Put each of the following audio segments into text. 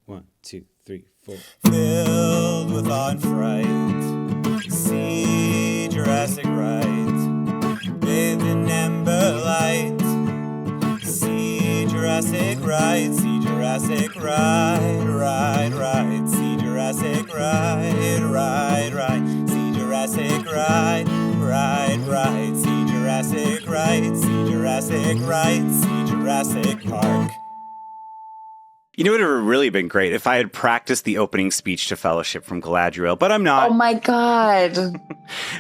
1, 2, 3, 4. Filled with awe and fright, see Jurassic Right, bathed in amber light. See Jurassic Right, see Jurassic Right, right. See Jurassic Right, right. See Jurassic Right, right. See Jurassic Right, see Jurassic Right, see Jurassic Park. You know, it would have really been great if I had practiced the opening speech to Fellowship from Galadriel, but I'm not. Oh my God.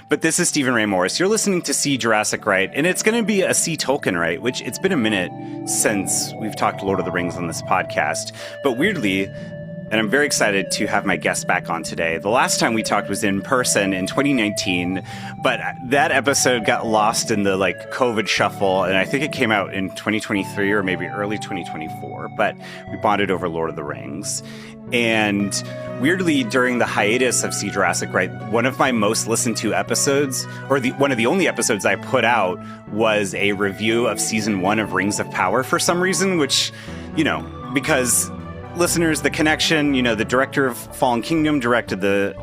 But this is Stephen Ray Morris. You're listening to See Jurassic Right, and it's going to be a See Tolkien Right, which it's been a minute since we've talked Lord of the Rings on this podcast. But weirdly, and I'm very excited to have my guest back on today. The last time we talked was in person in 2019, but that episode got lost in the COVID shuffle, and I think it came out in 2023 or maybe early 2024, but we bonded over Lord of the Rings. And weirdly, during the hiatus of See Jurassic Right, one of my most listened to episodes, or one of the only episodes I put out, was a review of season 1 of Rings of Power for some reason, which, because listeners, the connection, the director of Fallen Kingdom directed the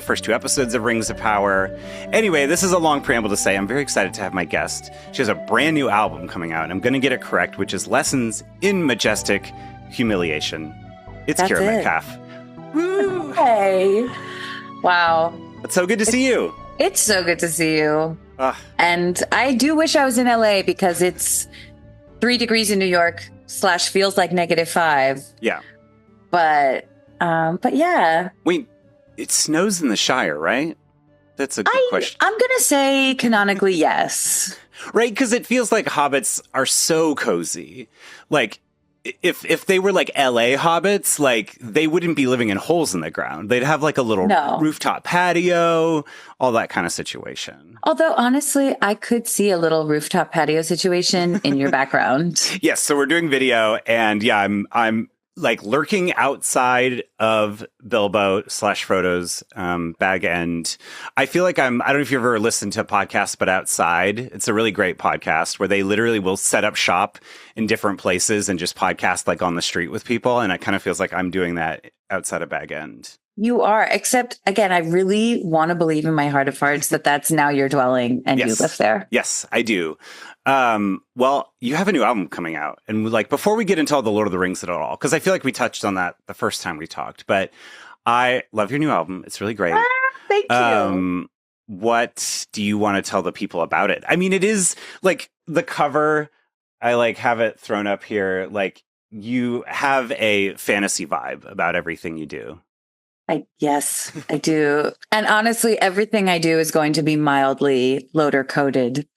first 2 episodes of Rings of Power. Anyway, this is a long preamble to say I'm very excited to have my guest. She has a brand new album coming out, and I'm going to get it correct, which is Lessons in Majestic Humiliation. It's Kira Metcalf. Woo! Hey. Wow. It's so good to see you. It's so good to see you. And I do wish I was in LA because it's 3 degrees in New York / feels like -5. Yeah. But yeah. Wait, it snows in the Shire, right? That's a good question. I'm going to say canonically yes. Right, because it feels like hobbits are so cozy. If they were LA hobbits, they wouldn't be living in holes in the ground. They'd have a little rooftop patio, all that kind of situation. Although honestly, I could see a little rooftop patio situation in your background. Yes, so we're doing video, and yeah, I'm lurking outside of Bilbo / Frodo's Bag End. I feel like I don't know if you've ever listened to podcasts, but Outside. It's a really great podcast where they literally will set up shop in different places and just podcast on the street with people. And it kind of feels like I'm doing that outside of Bag End. You are, except again, I really want to believe in my heart of hearts that that's now your dwelling and you live there. Yes, I do. Well, you have a new album coming out, and before we get into all the Lord of the Rings at all, because I feel like we touched on that the first time we talked, but I love your new album. It's really great. Thank you. What do you want to tell the people about it? I mean, it is the cover. I have it thrown up here. You have a fantasy vibe about everything you do. Yes, I do. And honestly, everything I do is going to be mildly loader coded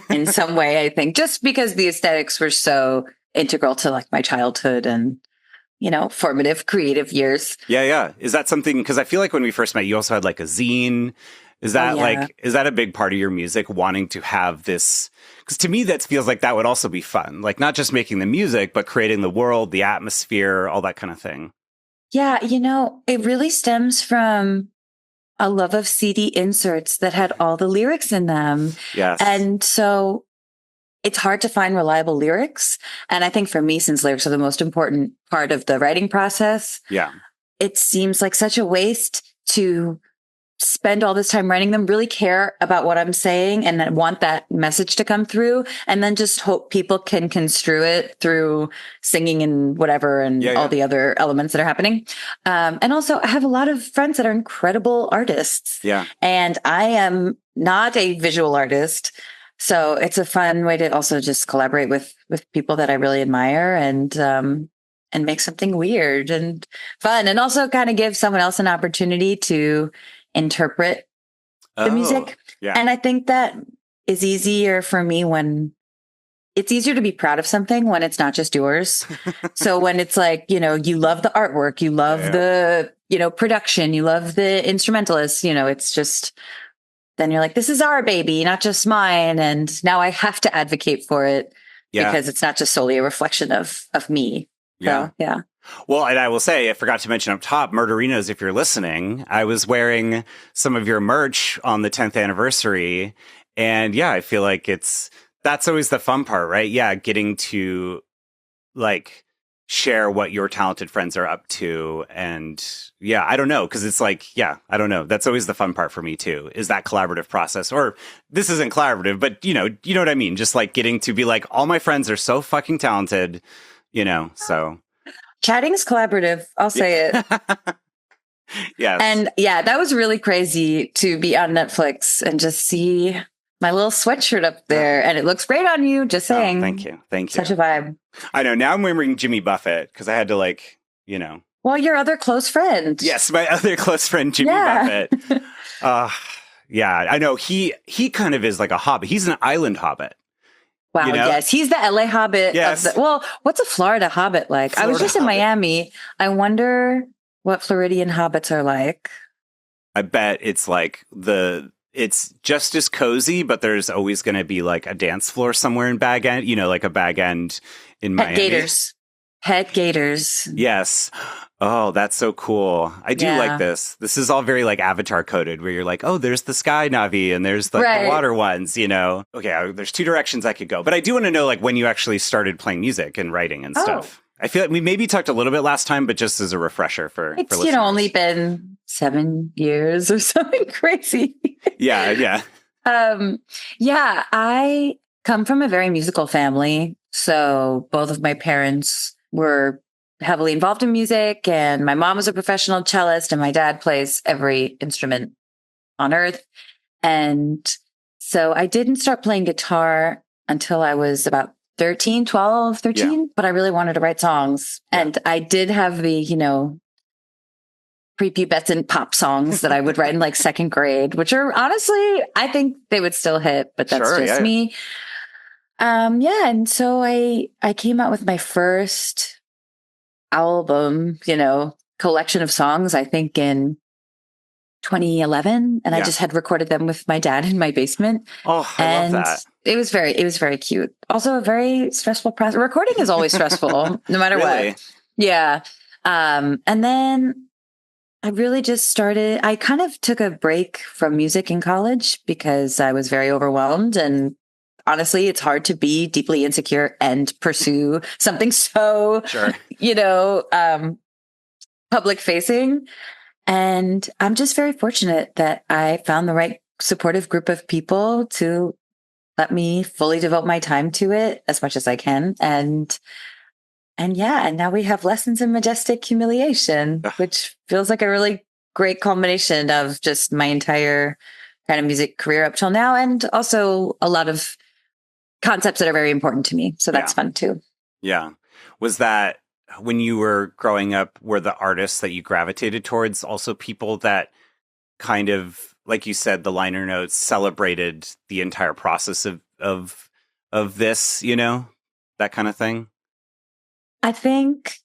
in some way, I think, just because the aesthetics were so integral to my childhood and, formative creative years. Yeah. Is that something, because I feel like when we first met, you also had a zine. Is that is that a big part of your music, wanting to have this? Because to me, that feels like that would also be fun. Not just making the music, but creating the world, the atmosphere, all that kind of thing. Yeah, it really stems from a love of CD inserts that had all the lyrics in them. Yes. And so it's hard to find reliable lyrics. And I think for me, since lyrics are the most important part of the writing process, it seems like such a waste to spend all this time writing them, really care about what I'm saying and then want that message to come through, and then just hope people can construe it through singing and whatever and all the other elements that are happening. And also I have a lot of friends that are incredible artists. Yeah. And I am not a visual artist. So it's a fun way to also just collaborate with people that I really admire and make something weird and fun, and also kind of give someone else an opportunity to interpret the music. Yeah. And I think that is easier for me when it's easier to be proud of something when it's not just yours. So when it's you love the artwork, you love the, production, you love the instrumentalists, it's just, then you're this is our baby, not just mine. And now I have to advocate for it because it's not just solely a reflection of me. Yeah. So, yeah. Well, and I will say, I forgot to mention up top, Murderinos, if you're listening, I was wearing some of your merch on the 10th anniversary. And I feel like that's always the fun part, right? Yeah, getting to share what your talented friends are up to. And yeah, I don't know. Cause it's like, yeah, I don't know. That's always the fun part for me too, is that collaborative process. Or this isn't collaborative, but you know what I mean? Just like getting to be like, all my friends are so fucking talented, so. Chatting's collaborative. I'll say it. Yes. And yeah, that was really crazy to be on Netflix and just see my little sweatshirt up there, and it looks great on you. Just saying. Oh, thank you. Such a vibe. I know. Now I'm wearing Jimmy Buffett because I had to Well, your other close friend. Yes, my other close friend, Jimmy Buffett. Yeah, I know. He kind of is like a hobbit. He's an island hobbit. Wow, yes. He's the LA hobbit. Yes. What's a Florida hobbit like? I was just in Miami. I wonder what Floridian hobbits are like. I bet it's like it's just as cozy, but there's always going to be like a dance floor somewhere in Bag End, like a Bag End in Miami. Het Gators. Yes. Oh, that's so cool. I do like this. This is all very like Avatar coded, where you're like, oh, there's the sky Navi and there's the water ones, Okay, there's two directions I could go. But I do want to know like when you actually started playing music and writing and stuff. I feel like we maybe talked a little bit last time, but just as a refresher for listeners. Only been 7 years or something crazy. Yeah. I come from a very musical family. So both of my parents were heavily involved in music, and my mom was a professional cellist, and my dad plays every instrument on earth. And so I didn't start playing guitar until I was about 13, but I really wanted to write songs. Yeah. And I did have the, prepubescent pop songs that I would write in like second grade, which are honestly, I think they would still hit, but that's me. And so I came out with my first album, collection of songs, I think in 2011. And I just had recorded them with my dad in my basement. Oh, I love that. It was very cute. Also a very stressful process. Recording is always stressful, no matter what. Yeah. And then I really just started, I kind of took a break from music in college because I was very overwhelmed, and honestly, it's hard to be deeply insecure and pursue something so, public facing. And I'm just very fortunate that I found the right supportive group of people to let me fully devote my time to it as much as I can. And now we have Lessons in Majestic Humiliation, which feels like a really great culmination of just my entire kind of music career up till now. And also a lot of concepts that are very important to me. So that's fun too. Yeah. Was that when you were growing up, were the artists that you gravitated towards also people that kind of, like you said, the liner notes celebrated the entire process of this, that kind of thing? I think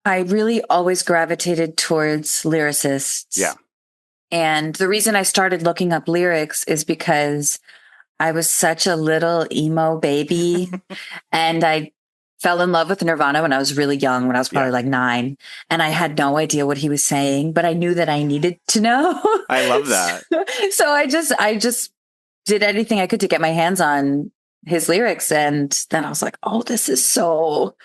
I really always gravitated towards lyricists. Yeah. And the reason I started looking up lyrics is because I was such a little emo baby and I fell in love with Nirvana when I was really young, when I was probably like 9, and I had no idea what he was saying, but I knew that I needed to know. I love that. So I just did anything I could to get my hands on his lyrics. And then I was like, oh, this is so,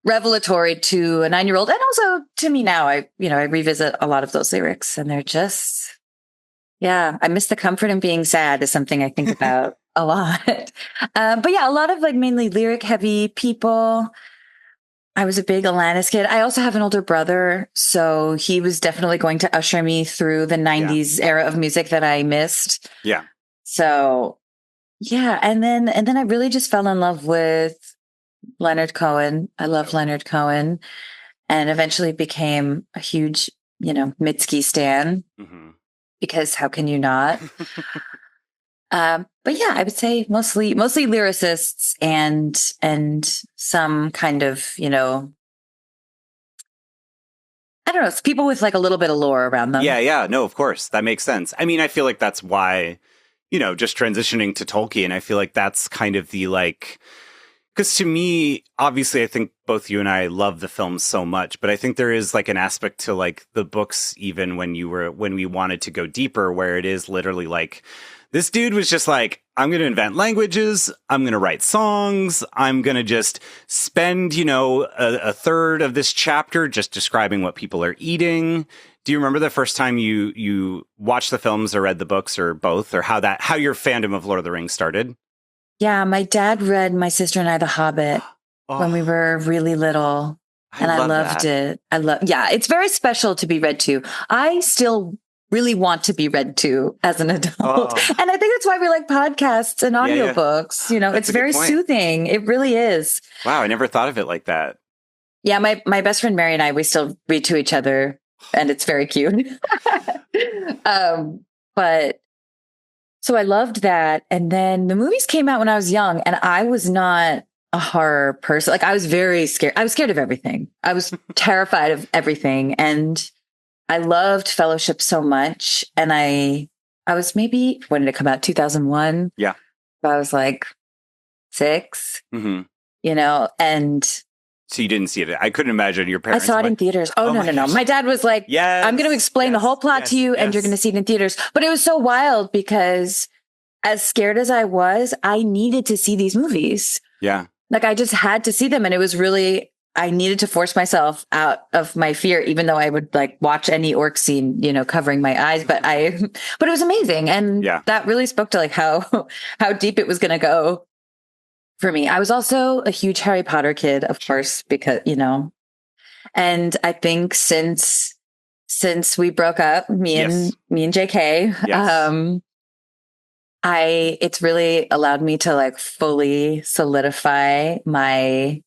revelatory to a 9-year-old. And also to me now, I revisit a lot of those lyrics, and they're just, I miss the comfort in being sad is something I think about a lot. But a lot of like mainly lyric heavy people. I was a big Alanis kid. I also have an older brother, so he was definitely going to usher me through the 90s era of music that I missed. Yeah. So and then I really just fell in love with Leonard Cohen. I love Leonard Cohen, and eventually became a huge, Mitski stan. Mm-hmm. Because how can you not? But I would say mostly lyricists and some kind of, I don't know, people with like a little bit of lore around them. Yeah. No, of course. That makes sense. I mean, I feel like that's why, just transitioning to Tolkien, I feel like that's kind of the like, because to me, obviously, I think both you and I love the films so much, but I think there is like an aspect to like the books, even when we wanted to go deeper, where it is literally like, this dude was just like, I'm going to invent languages. I'm going to write songs. I'm going to just spend, a third of this chapter just describing what people are eating. Do you remember the first time you watched the films or read the books or both, or how your fandom of Lord of the Rings started? Yeah, my dad read my sister and I The Hobbit when we were really little. And I loved it. It's very special to be read to. I still really want to be read to as an adult. And I think that's why we like podcasts and audiobooks. Yeah. It's very soothing. It really is. Wow, I never thought of it like that. Yeah, my best friend Mary and I, we still read to each other, and it's very cute. But so I loved that. And then the movies came out when I was young, and I was not a horror person. Like, I was very scared. I was scared of everything. I was terrified of everything. And I loved Fellowship so much. And I was maybe, when did it come out? 2001. Yeah. I was like 6, and. So you didn't see it. I couldn't imagine your parents. I saw it in theaters. Oh, no. My dad was like, I'm going to explain the whole plot to you and you're going to see it in theaters. But it was so wild because as scared as I was, I needed to see these movies. Yeah. Like, I just had to see them. And it was really, I needed to force myself out of my fear, even though I would like watch any orc scene, covering my eyes. But it was amazing. And that really spoke to like how deep it was going to go for me. I was also a huge Harry Potter kid, of course, because, and I think since we broke up, me and JK, it's really allowed me to like fully solidify my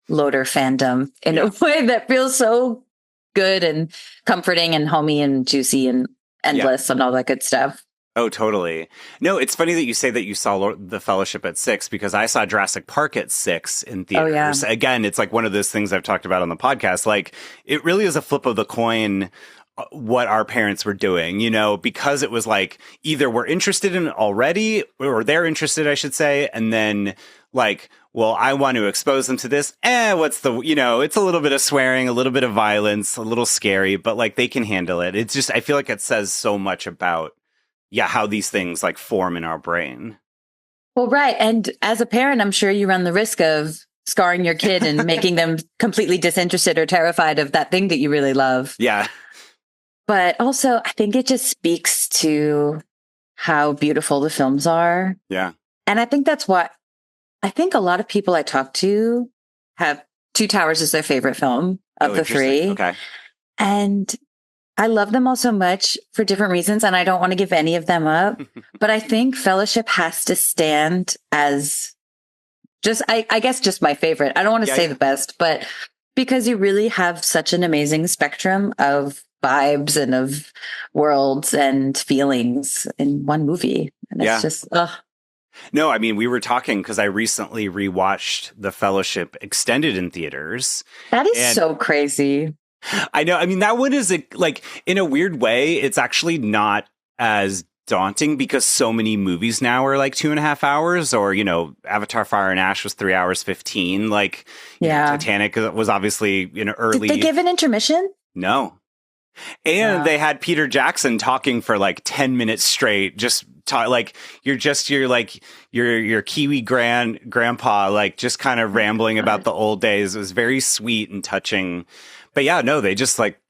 Loader fandom in a way that feels so good and comforting and homey and juicy and endless and all that good stuff. Oh, totally. No, it's funny that you say that you saw The Fellowship at 6, because I saw Jurassic Park at 6 in theaters. Again, it's like one of those things I've talked about on the podcast. Like, it really is a flip of the coin what our parents were doing, because it was like either we're interested in it already, or they're interested, I should say. And then like, well, I want to expose them to this. It's a little bit of swearing, a little bit of violence, a little scary, but like they can handle it. It's just, I feel like it says so much about how these things like form in our brain. Well, right. And as a parent, I'm sure you run the risk of scarring your kid and making them completely disinterested or terrified of that thing that you really love. Yeah. But also, I think it just speaks to how beautiful the films are. Yeah. And I think that's what I think a lot of people I talk to have Two Towers as their favorite film of the 3. Okay. And I love them all so much for different reasons, and I don't want to give any of them up. But I think Fellowship has to stand as just, I guess, just my favorite. I don't want to say the best, but because you really have such an amazing spectrum of vibes and of worlds and feelings in one movie. And it's just, No, I mean, we were talking because I recently rewatched The Fellowship extended in theaters. That is so crazy. I know. I mean, that one is like, in a weird way, it's actually not as daunting because so many movies now are like 2.5 hours, or, Avatar Fire and Ash was 3 hours 15. Like, Titanic was obviously, early. Did they give an intermission? No. And they had Peter Jackson talking for like 10 minutes straight, just like your Kiwi grandpa, like just kind of rambling about the old days. It was very sweet and touching. But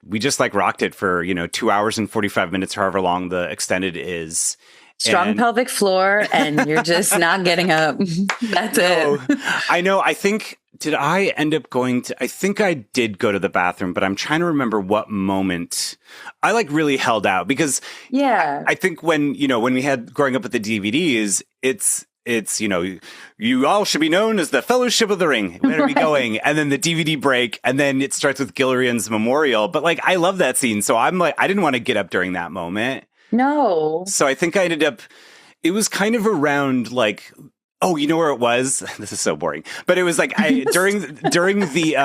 we just rocked it for, 2 hours and 45 minutes, however long the extended is. Strong pelvic floor, and you're just not getting up. That's it. I know. I think, did I end up I think I did go to the bathroom, but I'm trying to remember what moment I like really held out, because I think when we had growing up with the DVDs, it's, you all should be known as the Fellowship of the Ring. Where are we going? And then the DVD break, and then it starts with Gilrian's memorial. But like, I love that scene. So I'm like, I didn't want to get up during that moment. No. So I think I ended up, it was kind of around like, oh, you know where it was? This is so boring. But it was like during the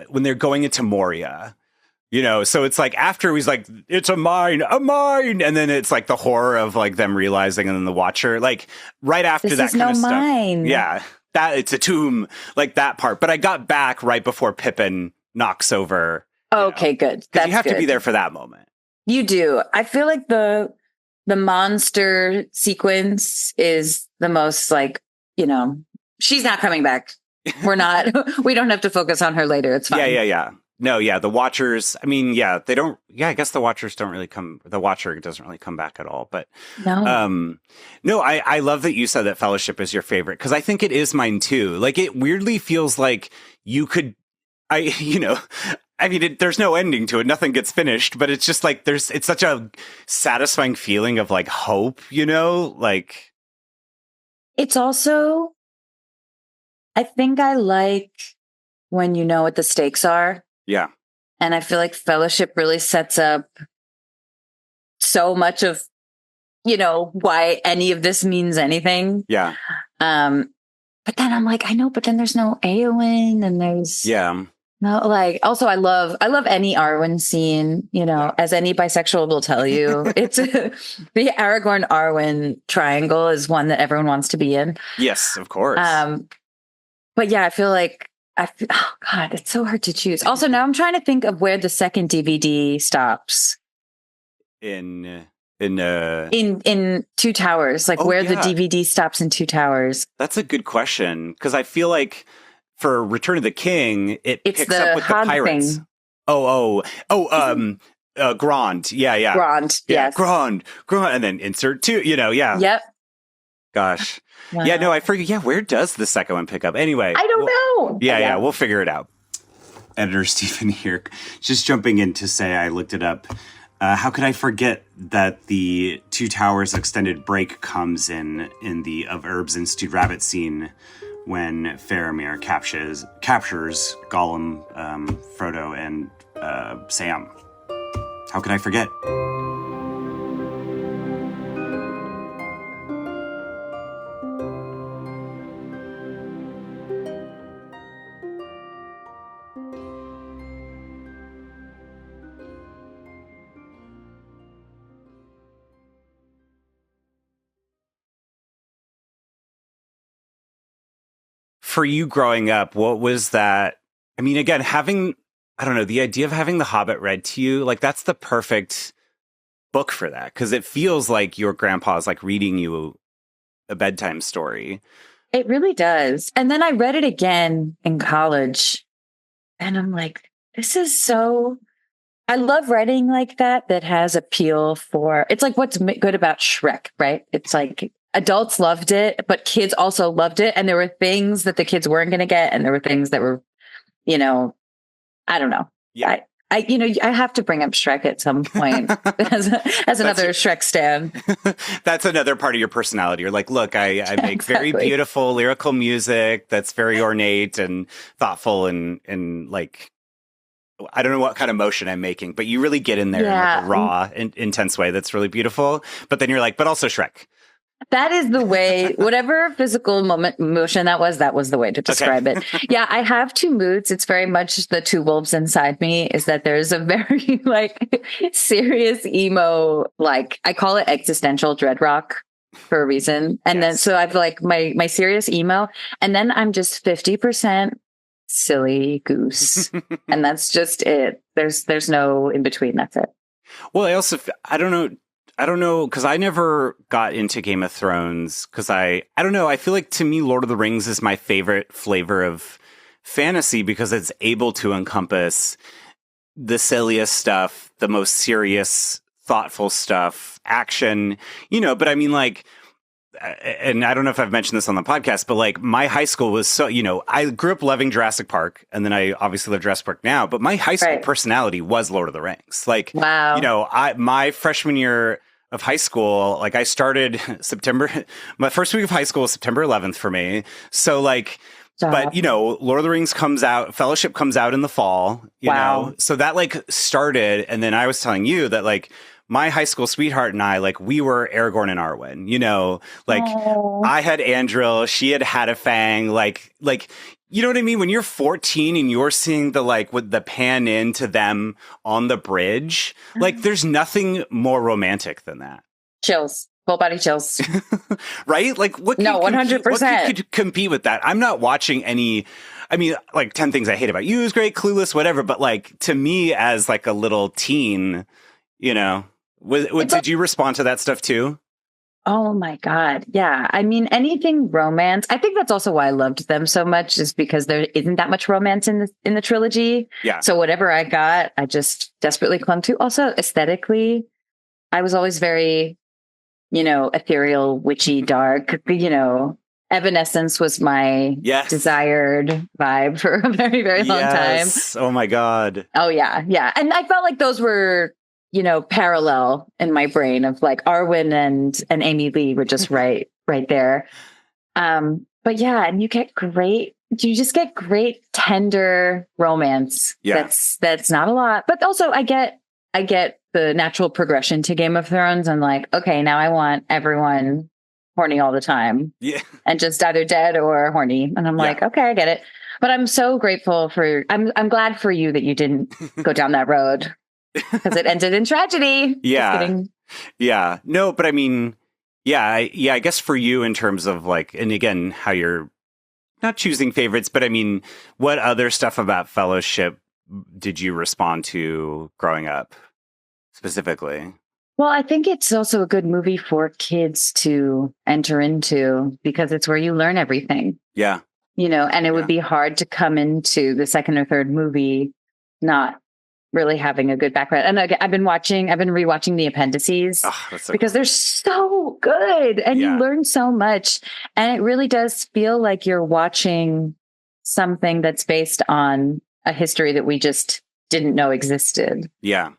when they're going into Moria. So it's like after he's like, it's a mine. And then it's like the horror of like them realizing, and then the Watcher, like right after this that is kind no of stuff. mine. Yeah. That it's a tomb, like that part. But I got back right before Pippin knocks over. Okay, good. Because you have to be there for that moment. You do. I feel like the the monster sequence is the most like, she's not coming back. We don't have to focus on her later. It's fine. Yeah. No, yeah, the Watchers, I mean, yeah, they don't, yeah, I guess the Watchers don't really the Watcher doesn't really come back at all, but no, I love that you said that Fellowship is your favorite, because I think it is mine too. Like, it weirdly feels like you could, there's no ending to it. Nothing gets finished, but it's just like, it's such a satisfying feeling of like hope, like. It's also, I think I like when you know what the stakes are. Yeah. And I feel like Fellowship really sets up so much of, why any of this means anything. Yeah. But then I'm like, I know, but then there's no Eowyn and there's no, like, also I love any Arwen scene, as any bisexual will tell you. It's the Aragorn Arwen triangle is one that everyone wants to be in. Yes, of course. But yeah, I feel like oh God, it's so hard to choose. Also, now I'm trying to think of where the second DVD stops. In Two Towers, like where the DVD stops in Two Towers. That's a good question, because I feel like for Return of the King, it picks up with the pirates. Thing. Grand. Yeah. Grand, yes. Grand, and then insert two, yeah. Yep. Gosh. Wow. Yeah, no, I forget. Yeah, where does the second one pick up? Anyway. I don't know. Yeah, we'll figure it out. Editor Stephen here, just jumping in to say I looked it up. How could I forget that the Two Towers extended break comes in the Of Herbs and Stewed Rabbit scene when Faramir captures Gollum, Frodo, and Sam. How could I forget? For you growing up, what was that? I mean, again, the idea of having The Hobbit read to you, like, that's the perfect book for that, because it feels like your grandpa's like reading you a bedtime story. It really does. And then I read it again in college, and I'm like, this is so. I love writing like that has appeal for. It's like what's good about Shrek, right? It's like. Adults loved it, but kids also loved it. And there were things that the kids weren't going to get. And there were things that were, I don't know. Yeah. I have to bring up Shrek at some point as another Shrek stan. That's another part of your personality. You're like, look, I make very beautiful lyrical music that's very ornate and thoughtful and like, I don't know what kind of motion I'm making, but you really get in there in like a raw, intense way that's really beautiful. But then you're like, but also Shrek. That is the way, whatever physical motion that was the way to describe it. Yeah, I have two moods. It's very much the two wolves inside me is that there's a very like serious emo, like I call it existential dread rock for a reason. And then, so I've like my serious emo, and then I'm just 50% silly goose. And that's just it. There's no in between. That's it. Well, I don't know, because I never got into Game of Thrones, because I don't know, I feel like to me Lord of the Rings is my favorite flavor of fantasy, because it's able to encompass the silliest stuff, the most serious, thoughtful stuff, action, but I mean, like, and I don't know if I've mentioned this on the podcast, but like my high school was so, I grew up loving Jurassic Park, and then I obviously love Jurassic Park now, but my high school personality was Lord of the Rings. Like, wow. My freshman year of high school, like I started my first week of high school was September 11th for me. So like, but Lord of the Rings comes out, Fellowship comes out in the fall, you know? So that like started. And then I was telling you that like my high school sweetheart and I, like we were Aragorn and Arwen, like I had Andril, she had Hadafang, like, you know what I mean? When you're 14 and you're seeing the, like, with the pan in to them on the bridge, like, there's nothing more romantic than that. Chills. Full body chills. Right? Like, what? No, 100%. What could compete with that? I'm not watching any, I mean, like, 10 Things I Hate About You is great, Clueless, whatever. But, like, to me as, like, a little teen, Did you respond to that stuff too? Oh my God. Yeah. I mean, anything romance. I think that's also why I loved them so much, is because there isn't that much romance in the trilogy. Yeah. So whatever I got, I just desperately clung to. Also, aesthetically, I was always very, ethereal, witchy, dark, Evanescence was my desired vibe for a very, very long time. Oh my God. Oh yeah. Yeah. And I felt like those were, parallel in my brain of like Arwen and Amy Lee were just right there. But yeah, and you just get great tender romance. Yeah. That's not a lot, but also I get the natural progression to Game of Thrones. And like, okay, now I want everyone horny all the time. Yeah. And just either dead or horny. And I'm like, okay, I get it. But I'm so grateful I'm glad for you that you didn't go down that road. Because it ended in tragedy. Yeah. Yeah. No, but I mean, I guess for you in terms of like, and again, how you're not choosing favorites, but I mean, what other stuff about Fellowship did you respond to growing up specifically? Well, I think it's also a good movie for kids to enter into because it's where you learn everything. Yeah. And it would be hard to come into the second or third movie not really having a good background. And I've been rewatching the appendices because they're so good and you learn so much. And it really does feel like you're watching something that's based on a history that we just didn't know existed. Yeah.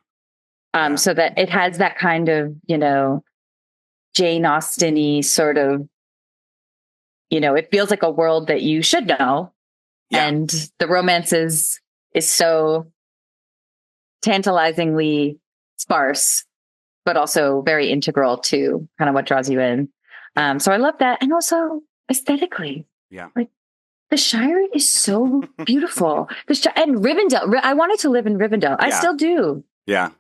So that it has that kind of, Jane Austen-y sort of, it feels like a world that you should know. Yeah. And the romance is so tantalizingly sparse, but also very integral to kind of what draws you in. So I love that. And also aesthetically. Yeah. Like the Shire is so beautiful. And Rivendell. I wanted to live in Rivendell. I still do. Yeah.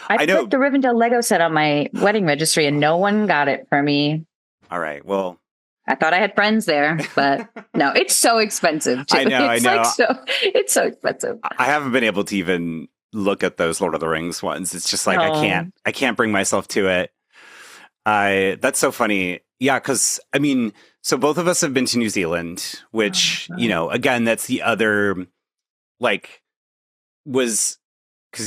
I put the Rivendell Lego set on my wedding registry and no one got it for me. All right. Well, I thought I had friends there, but no, it's so expensive too. I know. It's so expensive. I haven't been able to even look at those Lord of the Rings ones. It's just like, I can't bring myself to it. That's so funny. Yeah. Cause I mean, so both of us have been to New Zealand, which, again, that's the other, because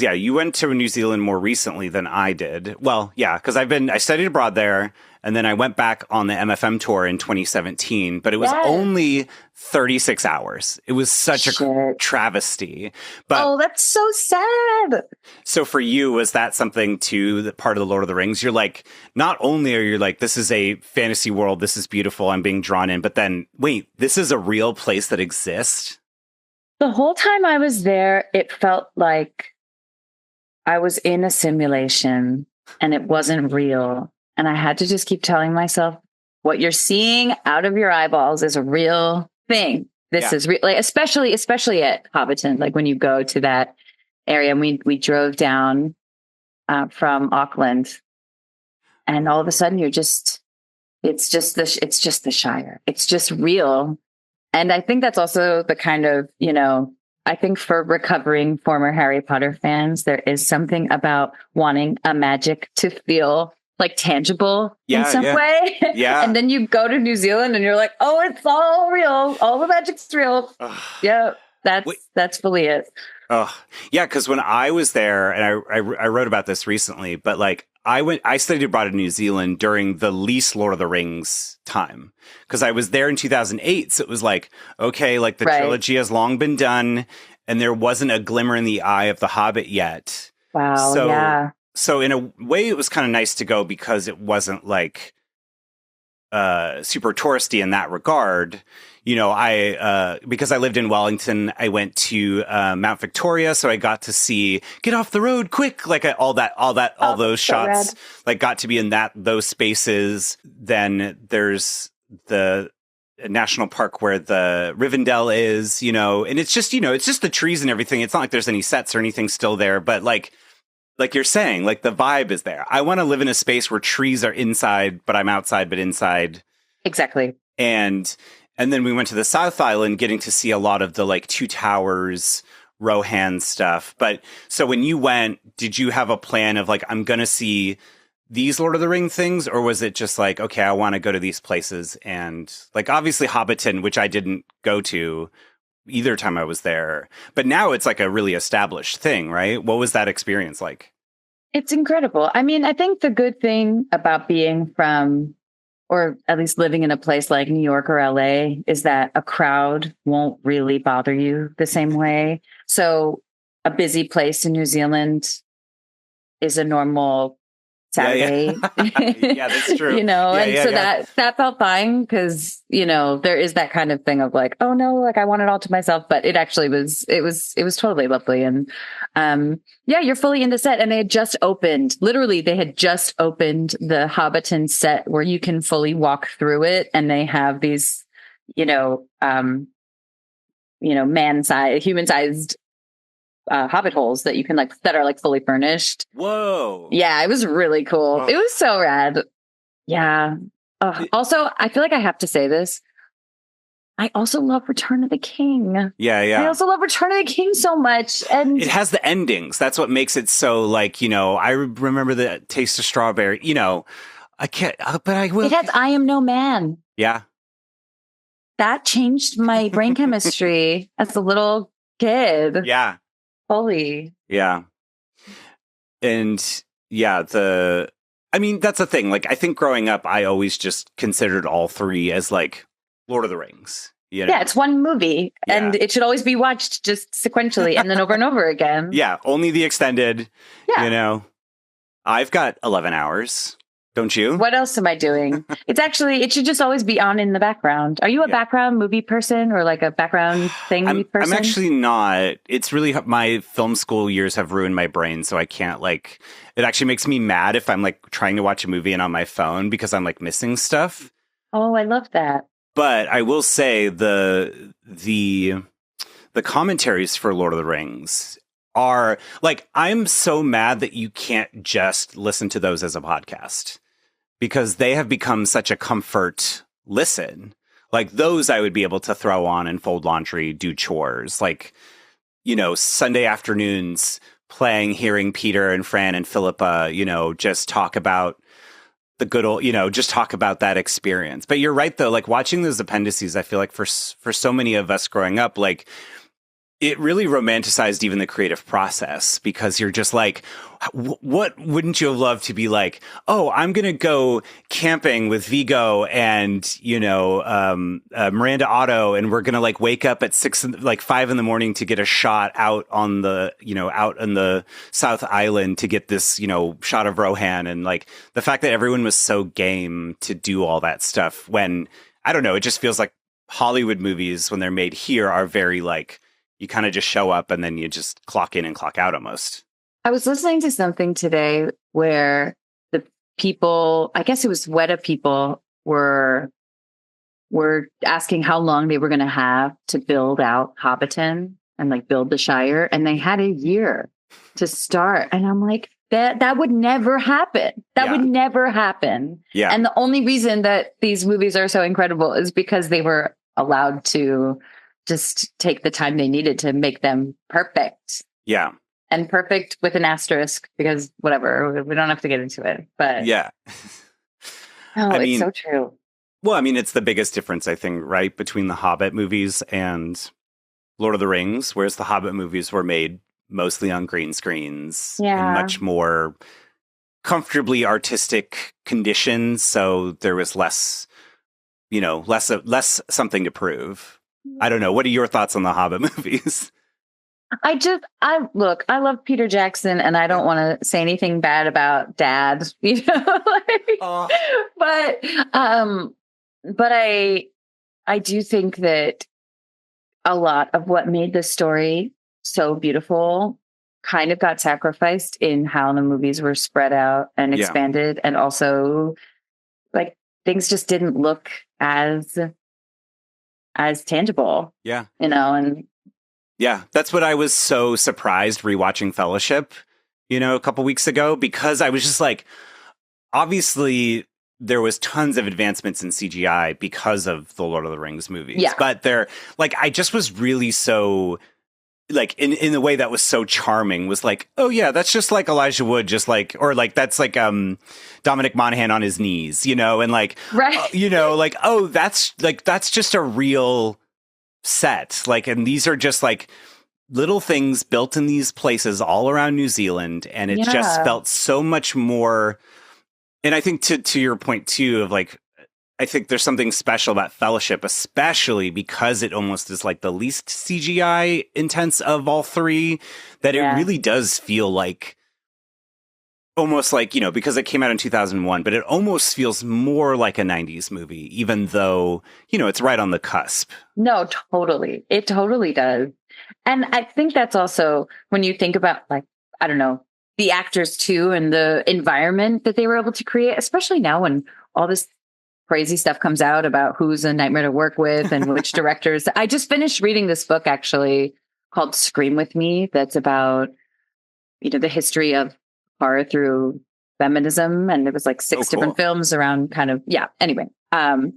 you went to New Zealand more recently than I did. Well, yeah, because I studied abroad there, and then I went back on the MFM tour in 2017, but it was only 36 hours. It was such a travesty. But that's so sad. So for you, was that something too, that part of the Lord of the Rings? You're like, not only are you like, this is a fantasy world, this is beautiful, I'm being drawn in, but then wait, this is a real place that exists? The whole time I was there, it felt like I was in a simulation and it wasn't real. And I had to just keep telling myself, what you're seeing out of your eyeballs is a real thing. This is real, like, especially at Hobbiton, like when you go to that area. And we drove down from Auckland, and all of a sudden it's just the Shire. It's just real. And I think that's also the kind of, I think for recovering former Harry Potter fans, there is something about wanting a magic to feel like tangible in some way. Yeah. And then you go to New Zealand and you're like, oh, it's all real. All the magic's real. Yeah, that's fully it. Oh, yeah. Because when I was there, and I wrote about this recently, but like I studied abroad in New Zealand during the least Lord of the Rings time, because I was there in 2008. So it was like, okay, like the trilogy has long been done, and there wasn't a glimmer in the eye of The Hobbit yet. Wow. So in a way, it was kind of nice to go because it wasn't like super touristy in that regard. Because I lived in Wellington, I went to Mount Victoria, so I got to see Get Off the Road Quick, like all those shots, rad. Like got to be in those spaces. Then there's the national park where the Rivendell is, and it's just, it's just the trees and everything. It's not like there's any sets or anything still there, but like you're saying, like the vibe is there. I want to live in a space where trees are inside, but I'm outside, but inside. Exactly. And then we went to the South Island, getting to see a lot of the like Two Towers Rohan stuff. But so when you went, did you have a plan of like, I'm going to see these Lord of the Ring things? Or was it just like, okay, I want to go to these places? And like, obviously Hobbiton, which I didn't go to either time I was there. But now it's like a really established thing, right? What was that experience like? It's incredible. I mean, I think the good thing about being from, or at least living in a place like New York or LA, is that a crowd won't really bother you the same way. So a busy place in New Zealand is a normal Saturday. Yeah, that's true. That felt fine because, there is that kind of thing of like, oh no, like I want it all to myself, but it actually was totally lovely. And you're fully in the set, and they had just opened, literally they had just opened the Hobbiton set where you can fully walk through it. And they have these, human-sized Hobbit holes that you can that are fully furnished. Whoa. Yeah, it was really cool. Oh. It was so rad. Yeah. Also, I feel like I have to say this. I also love Return of the King. Yeah. I also love Return of the King so much. And it has the endings. That's what makes it so I remember the Taste of Strawberry, I can't, but I will. It has I Am No Man. Yeah. That changed my brain chemistry as a little kid. Yeah. Fully. Yeah. And yeah, that's the thing. I think growing up, I always just considered all three as Lord of the Rings. Yeah, it's one movie and it should always be watched just sequentially and then over and over again. Yeah, only the extended, I've got 11 hours. Don't you? What else am I doing? It should just always be on in the background. Are you a background movie person or a background thing person? I'm actually not. It's really, my film school years have ruined my brain. So I can't it actually makes me mad if I'm trying to watch a movie and on my phone because I'm missing stuff. Oh, I love that. But I will say the commentaries for Lord of the Rings are I'm so mad that you can't just listen to those as a podcast. Because they have become such a comfort listen. Those I would be able to throw on and fold laundry, do chores. Sunday afternoons playing, hearing Peter and Fran and Philippa, just talk about the good old, just talk about that experience. But you're right, though, watching those appendices, I feel for so many of us growing up, it really romanticized even the creative process because you're just what wouldn't you have loved to be oh, I'm going to go camping with Vigo and, Miranda Otto, and we're going to wake up at 5 in the morning to get a shot out on the, out on the South Island to get this, shot of Rohan. And the fact that everyone was so game to do all that stuff when, I don't know, it just feels like Hollywood movies when they're made here are very you kind of just show up and then you just clock in and clock out almost. I was listening to something today where the people, I guess it was Weta people, were asking how long they were going to have to build out Hobbiton and build the Shire. And they had a year to start. And I'm that would never happen. That would never happen. Yeah. And the only reason that these movies are so incredible is because they were allowed to just take the time they needed to make them perfect. Yeah. And perfect with an asterisk because whatever, we don't have to get into it. But yeah. It's so true. Well, it's the biggest difference, I think, right, between the Hobbit movies and Lord of the Rings, whereas the Hobbit movies were made mostly on green screens and much more comfortably artistic conditions. So there was less something to prove. I don't know. What are your thoughts on the Hobbit movies? I love Peter Jackson and I don't want to say anything bad about Dad, but I do think that a lot of what made the story so beautiful kind of got sacrificed in how the movies were spread out and expanded. And also things just didn't look as tangible. Yeah. And yeah, that's what I was so surprised rewatching Fellowship, a couple weeks ago, because I was just obviously there was tons of advancements in CGI because of the Lord of the Rings movies. Yeah. But I just was really so like in the way that was so charming was like, oh yeah, that's just like Elijah Wood, just like, or like that's like Dominic Monaghan on his knees, you know, and like, right. You know, like, oh, that's just a real set, like, and these are just like little things built in these places all around New Zealand, and it just felt so much more. And I think to your point too of like, I think there's something special about Fellowship, especially because it almost is like the least CGI intense of all three, that it really does feel like almost like, you know, because it came out in 2001, but it almost feels more like a 90s movie, even though, you know, it's right on the cusp. No, totally. It totally does. And I think that's also when you think about, like, I don't know, the actors too, and the environment that they were able to create, especially now when all this crazy stuff comes out about who's a nightmare to work with and which directors. I just finished reading this book actually called Scream With Me. That's about, you know, the history of horror through feminism. And there was like 6 different films around kind of, anyway. But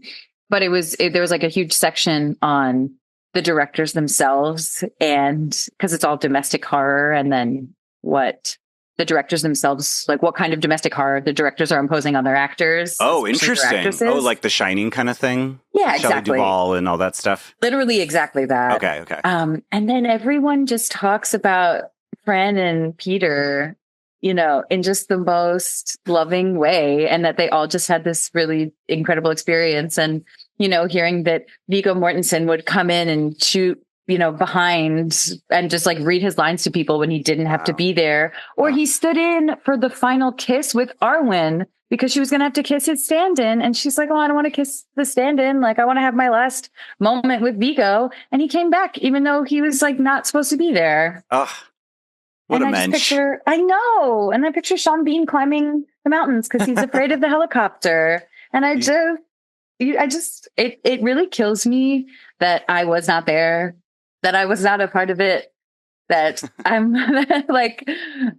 there was like a huge section on the directors themselves, and because it's all domestic horror, and then what the directors themselves, like what kind of domestic horror the directors are imposing on their actors. Oh, interesting. Oh, like The Shining kind of thing? Yeah, Shelley exactly. Duvall and all that stuff? Literally exactly that. Okay. And then everyone just talks about Fran and Peter, you know, in just the most loving way, and that they all just had this really incredible experience. And, you know, hearing that Viggo Mortensen would come in and shoot, you know, behind and just like read his lines to people when he didn't have to be there. Or he stood in for the final kiss with Arwen because she was going to have to kiss his stand-in. And she's like, oh, I don't want to kiss the stand-in. Like, I want to have my last moment with Viggo. And he came back, even though he was like not supposed to be there. Oh, what a mensch. I know. And I picture Sean Bean climbing the mountains because he's afraid of the helicopter. And it really kills me that I was not there, that I was not a part of it, that I'm like,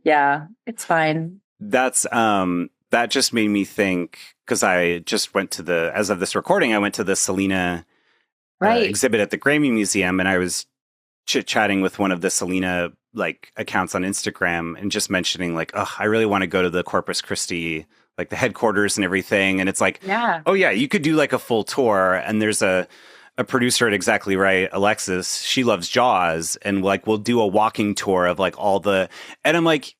yeah, it's fine. That's, that just made me think, because I just went to as of this recording, I went to the Selena exhibit at the Grammy Museum, and I was chit-chatting with one of the Selena like accounts on Instagram and just mentioning like, oh, I really want to go to the Corpus Christi, like the headquarters and everything. And it's like, oh yeah, you could do like a full tour. And there's a producer at Exactly Right, Alexis, she loves Jaws, and like we'll do a walking tour of like all the, and I'm like,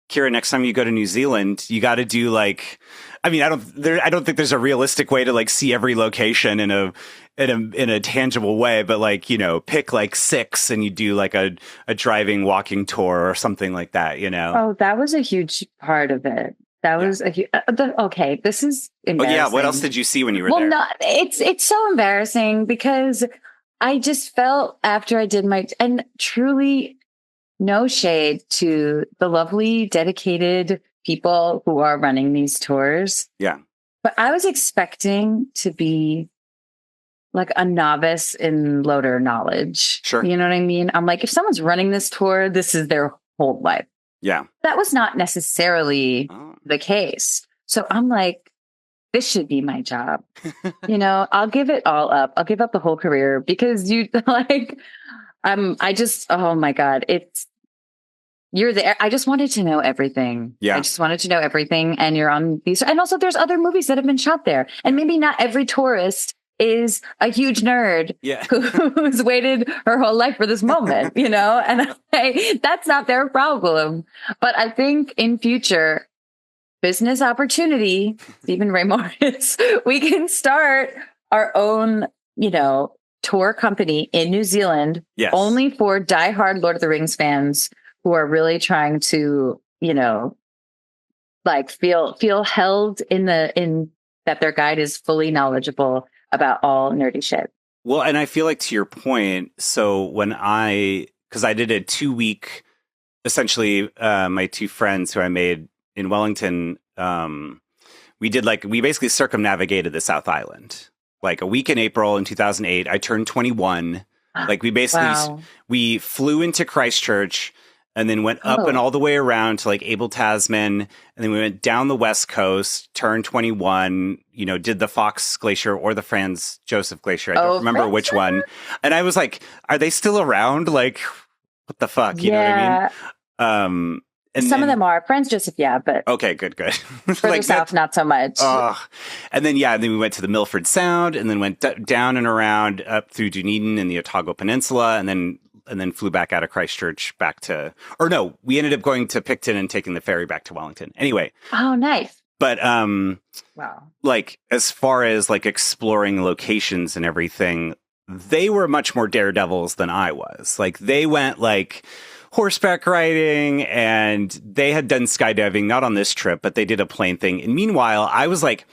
Kira, next time you go to New Zealand, you got to do like, I mean, I don't think there's a realistic way to like see every location in a tangible way, but like, you know, pick like 6 and you do like a driving walking tour or something like that, you know? Oh, that was a huge part of it. That was a huge, okay, this is embarrassing. Oh yeah, what else did you see when you were there? Well, no, it's so embarrassing because I just felt after I did and truly no shade to the lovely, dedicated people who are running these tours. Yeah. But I was expecting to be like a novice in loader knowledge. Sure. You know what I mean? I'm like, if someone's running this tour, this is their whole life. Yeah. That was not necessarily the case. So I'm like, this should be my job. You know, I'll give it all up. I'll give up the whole career because you like, oh my God, you're there. I just wanted to know everything. Yeah. I just wanted to know everything. And you're on these. And also there's other movies that have been shot there. And maybe not every tourist is a huge nerd who's waited her whole life for this moment, you know? And that's not their problem. But I think in future, business opportunity, Stephen Ray Morris, we can start our own, you know, tour company in New Zealand only for diehard Lord of the Rings fans who are really trying to, you know, like feel held in that their guide is fully knowledgeable about all nerdy shit. Well, and I feel like to your point, so because I did a 2-week, essentially my 2 friends who I made in Wellington, we basically circumnavigated the South Island. Like a week in April in 2008, I turned 21. Like we basically, we flew into Christchurch, and then went up and all the way around to like Abel Tasman. And then we went down the West Coast, turned 21, you know, did the Fox Glacier or the Franz Josef Glacier. I don't remember which one. And I was like, are they still around? Like, what the fuck? You know what I mean? And some of them are Friends, Joseph, but okay, good. Further like south, not so much. And then then we went to the Milford Sound, and then went down and around up through Dunedin and the Otago Peninsula, and then flew back out of Christchurch back to, we ended up going to Picton and taking the ferry back to Wellington. Anyway. Oh, nice. But wow. Like as far as like exploring locations and everything, they were much more daredevils than I was. Like they went like horseback riding, and they had done skydiving, not on this trip, but they did a plane thing. And meanwhile, I was like,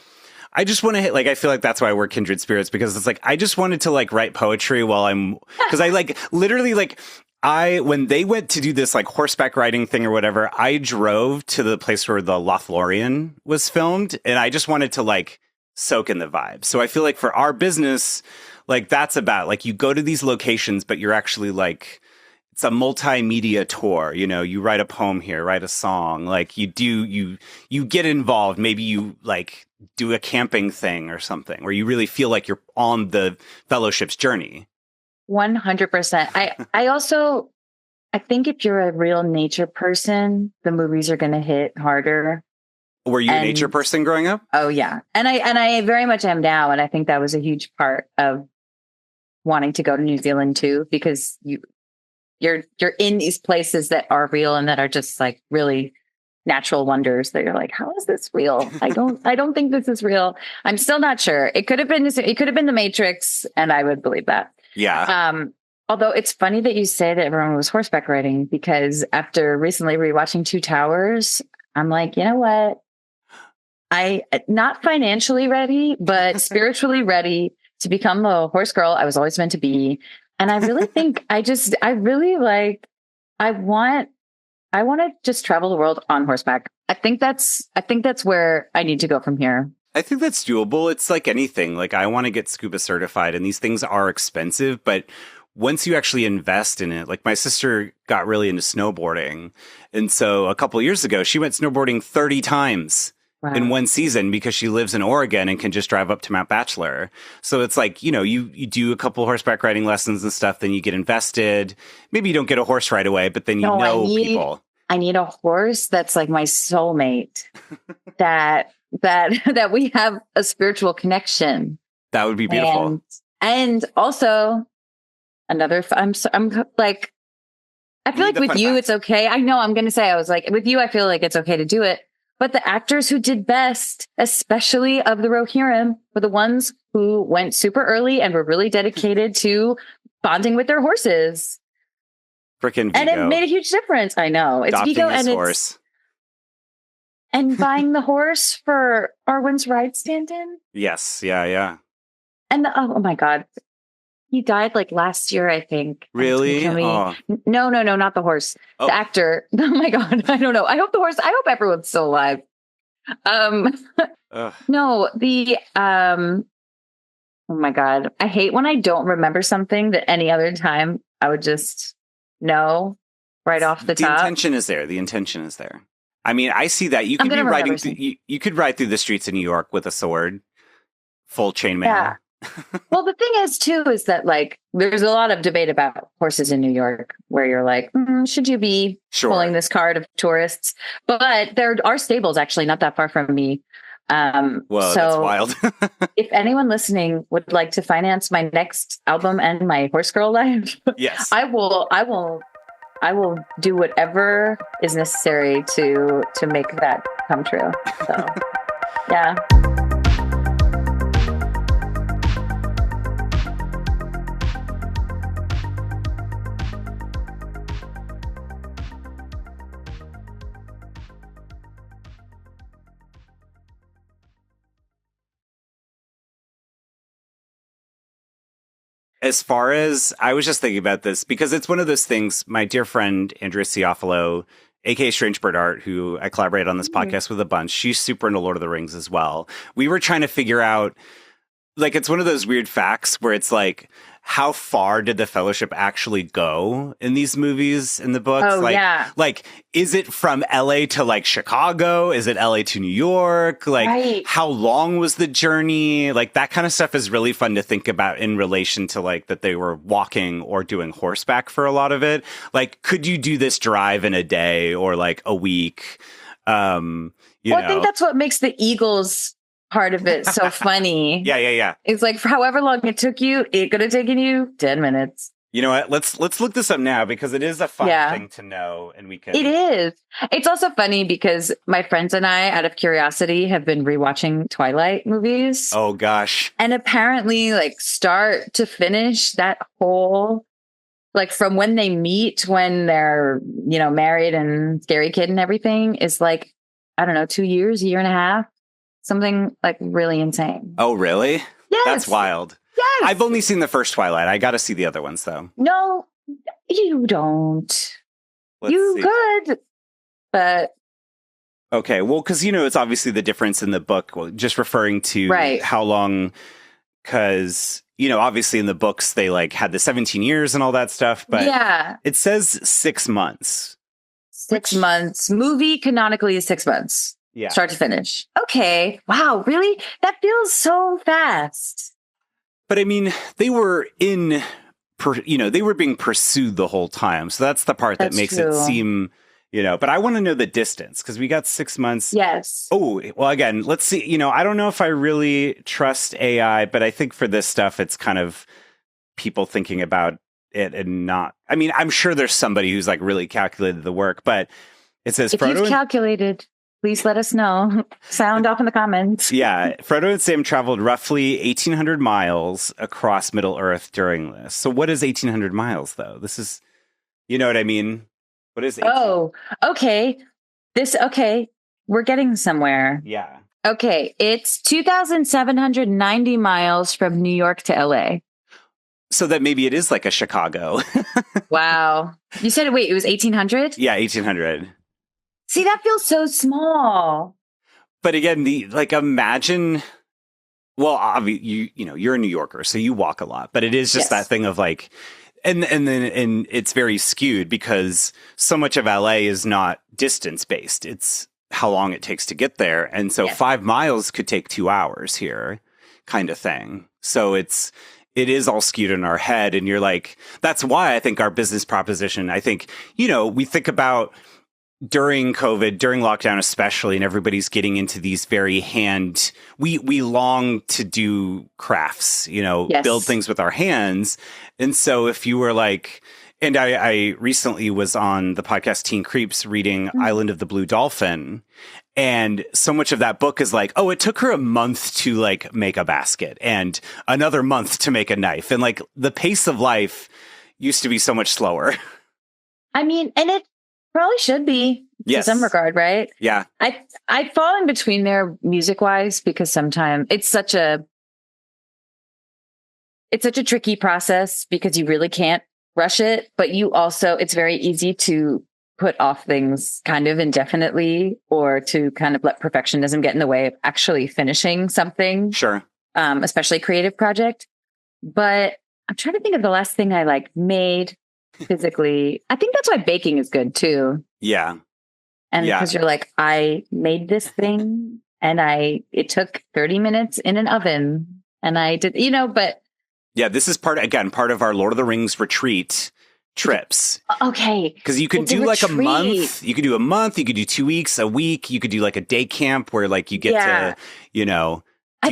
I just want to hit, like, I feel like that's why we're kindred spirits, because it's like, I just wanted to like write poetry because I like literally like, when they went to do this like horseback riding thing or whatever, I drove to the place where the Lothlorien was filmed, and I just wanted to like soak in the vibe. So I feel like for our business, like that's about like, you go to these locations, but you're actually like, it's a multimedia tour, you write a poem here, write a song, like you get involved. Maybe you like do a camping thing or something where you really feel like you're on the fellowship's journey. 100%. I think if you're a real nature person, the movies are going to hit harder. Were you a nature person growing up? Oh yeah. And I very much am now. And I think that was a huge part of wanting to go to New Zealand too, because you're in these places that are real and that are just like really natural wonders that you're like, how is this real? I don't think this is real. I'm still not sure. It could have been The Matrix, and I would believe that. Yeah. Although it's funny that you say that everyone was horseback riding, because after recently rewatching Two Towers, I'm like, you know what? I not financially ready, but spiritually ready to become the horse girl I was always meant to be. And I really think I want to just travel the world on horseback. I think that's where I need to go from here. I think that's doable. It's like anything. Like I want to get scuba certified, and these things are expensive, but once you actually invest in it, like my sister got really into snowboarding. And so a couple of years ago, she went snowboarding 30 times. Wow. In one season, because she lives in Oregon and can just drive up to Mount Bachelor. So it's like, you do a couple horseback riding lessons and stuff, then you get invested. Maybe you don't get a horse right away, but then people. I need a horse that's like my soulmate, that we have a spiritual connection. That would be beautiful. And also another, I'm like, I feel like with you, it's okay. I know I'm going to say, I was like, with you, I feel like it's okay to do it. But the actors who did best, especially of the Rohirrim, were the ones who went super early and were really dedicated to bonding with their horses. Frickin' Vigo. And it made a huge difference. I know. It's adopting Vigo his and horse. And buying the horse for Arwen's ride stand-in. Yes. Yeah. And oh my God. He died like last year, I think. Really? No, not the horse. Oh. The actor. Oh my God. I don't know. I hope everyone's still alive. No, oh my God. I hate when I don't remember something that any other time I would just know right off the top. The intention is there. I mean, I see that. You could be riding you could ride through the streets of New York with a sword, full chainmail. Yeah. Well, the thing is that like there's a lot of debate about horses in New York where you're like, should you be pulling this cart of tourists? But there are stables actually not that far from me. Well, that's wild. If anyone listening would like to finance my next album and my horse girl life, yes, I will do whatever is necessary to make that come true. So, yeah. As far as I was just thinking about this, because it's one of those things, my dear friend, Andrea Ciofalo, aka Strange Bird Art, who I collaborate on this podcast with a bunch. She's super into Lord of the Rings as well. We were trying to figure out, like, it's one of those weird facts where it's like, how far did the Fellowship actually go in these movies, in the books? Oh, yeah. Like, is it from LA to like Chicago? Is it LA to New York? Like, how long was the journey? Like, that kind of stuff is really fun to think about in relation to like that they were walking or doing horseback for a lot of it. Like, could you do this drive in a day or like a week? I think that's what makes the Eagles part of it so funny. Yeah. It's like, for however long it took you, it could have taken you 10 minutes. You know what? Let's look this up now because it is a fun thing to know, and we can. It is. It's also funny because my friends and I, out of curiosity, have been rewatching Twilight movies. Oh gosh! And apparently, like, start to finish, that whole, like, from when they meet, when they're, you know, married and scary kid and everything, is like, I don't know, 2 years, a year and a half. Something like really insane. Oh, really? Yes. That's wild. Yes. I've only seen the first Twilight. I got to see the other ones, though. No, you don't. You could, but. Okay, well, because, you know, it's obviously the difference in the book, just referring to how long, because, you know, obviously in the books, they like had the 17 years and all that stuff, but it says 6 months. 6 months. Movie canonically is 6 months. Yeah. Start to finish. Okay. Wow. Really? That feels so fast. But I mean, they were they were being pursued the whole time. So that's the part that makes it seem, you know, but I want to know the distance because we got 6 months. Yes. Oh, well, again, let's see. You know, I don't know if I really trust AI, but I think for this stuff, it's kind of people thinking about it and not. I mean, I'm sure there's somebody who's like really calculated the work, but it says if you've calculated. Please let us know. Sound off in the comments. Yeah. Frodo and Sam traveled roughly 1,800 miles across Middle Earth during this. So what is 1,800 miles, though? This is, you know what I mean? What is 18? Oh, okay. We're getting somewhere. Yeah. Okay. It's 2,790 miles from New York to LA. So that maybe it is like a Chicago. Wow. You said, wait, it was 1,800? Yeah, 1,800. See, that feels so small. But again, imagine, well, you know, you're a New Yorker, so you walk a lot, but it is just that thing of like, and it's very skewed because so much of LA is not distance based. It's how long it takes to get there. And so 5 miles could take 2 hours here kind of thing. So it is all skewed in our head. And you're like, that's why I think our business proposition, I think, you know, we think about during COVID, during lockdown especially, and everybody's getting into these very we long to do crafts, you know, build things with our hands. And so if you were like, and I recently was on the podcast Teen Creeps reading Island of the Blue Dolphin. And so much of that book is like, oh, it took her a month to like make a basket and another month to make a knife. And like the pace of life used to be so much slower. I mean, and it probably should be to some regard, right? Yeah. I fall in between there music wise because sometimes it's such a tricky process because you really can't rush it, but you also, it's very easy to put off things kind of indefinitely or to kind of let perfectionism get in the way of actually finishing something. Sure. Especially a creative project. But I'm trying to think of the last thing I like made physically. I think that's why baking is good too. Yeah. And because you're like, I made this thing and it took 30 minutes in an oven and I did, you know, but. Yeah, this is part of our Lord of the Rings retreat trips. Okay. Because you can do like a month, you could do a month, you could do 2 weeks, a week, you could do like a day camp where like you get to, you know. I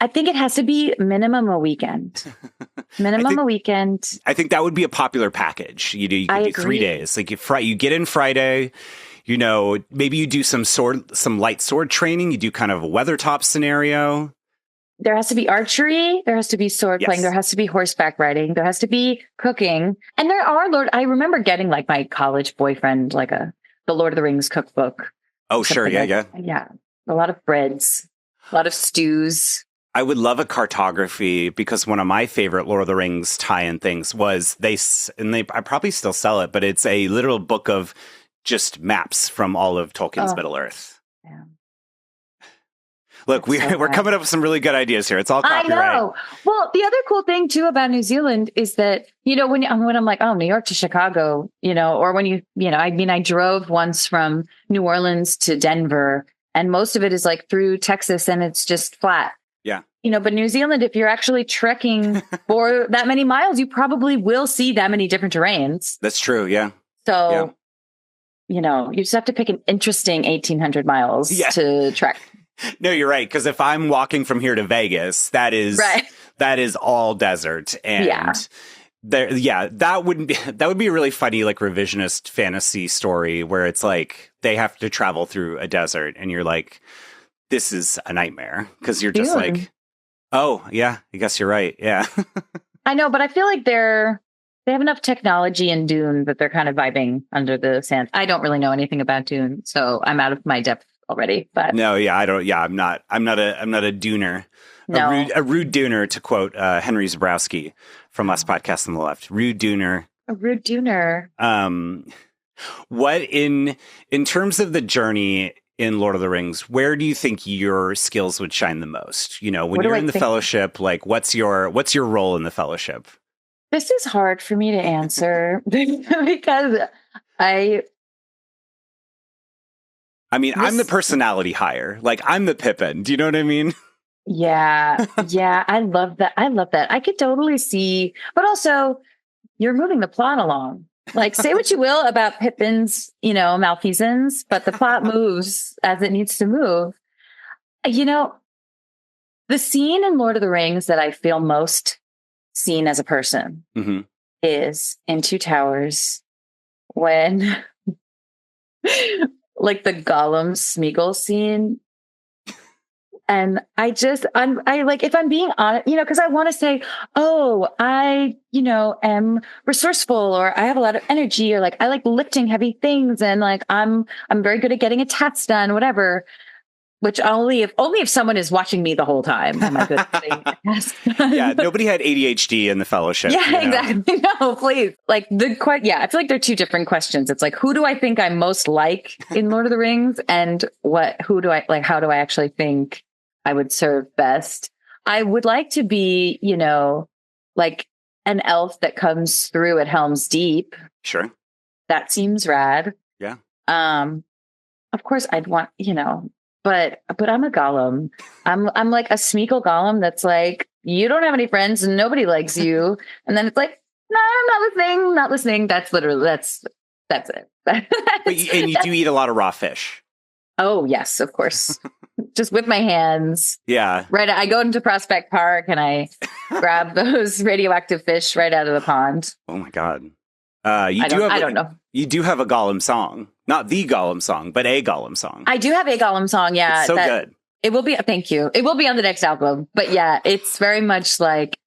think it has to be minimum a weekend. A weekend. I think that would be a popular package. You could do 3 days. Like you get in Friday, you know, maybe you do some light sword training. You do kind of a Weathertop scenario. There has to be archery. There has to be sword playing. There has to be horseback riding. There has to be cooking. And I remember getting like my college boyfriend, like the Lord of the Rings cookbook. Oh, sure. Yeah. Yeah. A lot of breads, a lot of stews. I would love a cartography because one of my favorite Lord of the Rings tie-in things was I probably still sell it, but it's a literal book of just maps from all of Tolkien's Middle Earth. Yeah. Look, we're coming up with some really good ideas here. It's all copyright. I know. Well, the other cool thing too about New Zealand is that, when I'm like, oh, New York to Chicago, or when I drove once from New Orleans to Denver, and most of it is like through Texas and it's just flat. Yeah. But New Zealand, if you're actually trekking for that many miles, you probably will see that many different terrains. That's true. Yeah. So, you just have to pick an interesting 1,800 miles to trek. No, you're right. Because if I'm walking from here to Vegas, that is all desert. And that would be a really funny, like, revisionist fantasy story where it's like they have to travel through a desert and you're like, this is a nightmare. Because you're just like, oh, yeah, I guess you're right. Yeah. I know, but I feel like they have enough technology in Dune that they're kind of vibing under the sand. I don't really know anything about Dune, so I'm out of my depth already. But no, I don't. Yeah, I'm not a Duner. No. A rude Duner, to quote Henry Zabrowski from Last Podcast on the Left. Rude Duner. A rude Duner. What in terms of the journey in Lord of the Rings, where do you think your skills would shine the most? When you're in the Fellowship, like what's your role in the Fellowship? This is hard for me to answer because I'm the personality hire. Like, I'm the Pippin. Do you know what I mean? Yeah. I love that. I could totally see, but also you're moving the plot along. Like, say what you will about Pippin's, malfeasance, but the plot moves as it needs to move. The scene in Lord of the Rings that I feel most seen as a person is in Two Towers when like the Gollum Smeagol scene. And I like, if I'm being honest, because I want to say, oh, I, am resourceful, or I have a lot of energy, or like, I like lifting heavy things. And like, I'm very good at getting a task done, whatever, which only if someone is watching me the whole time am I good at getting a task done. Yeah. Nobody had ADHD in the Fellowship. Yeah, exactly. No, please. Like I feel like they're two different questions. It's like, who do I think I'm most like in Lord of the Rings? And how do I actually think I would serve best? I would like to be, like an elf that comes through at Helm's Deep. Sure. That seems rad. Yeah. Of course I'd want, but I'm a Gollum. I'm like a Smeagol Gollum that's like, you don't have any friends and nobody likes you. And then it's like, no, I'm not listening. That's it. And you do eat a lot of raw fish. Oh, yes, of course. Just with my hands. Yeah. Right. I go into Prospect Park and I grab those radioactive fish right out of the pond. Oh, my God. I don't know. You do have a Gollum song. Not the Gollum song, but a Gollum song. I do have a Gollum song. Yeah. It's so good. It will be. Thank you. It will be on the next album. But yeah, it's very much like,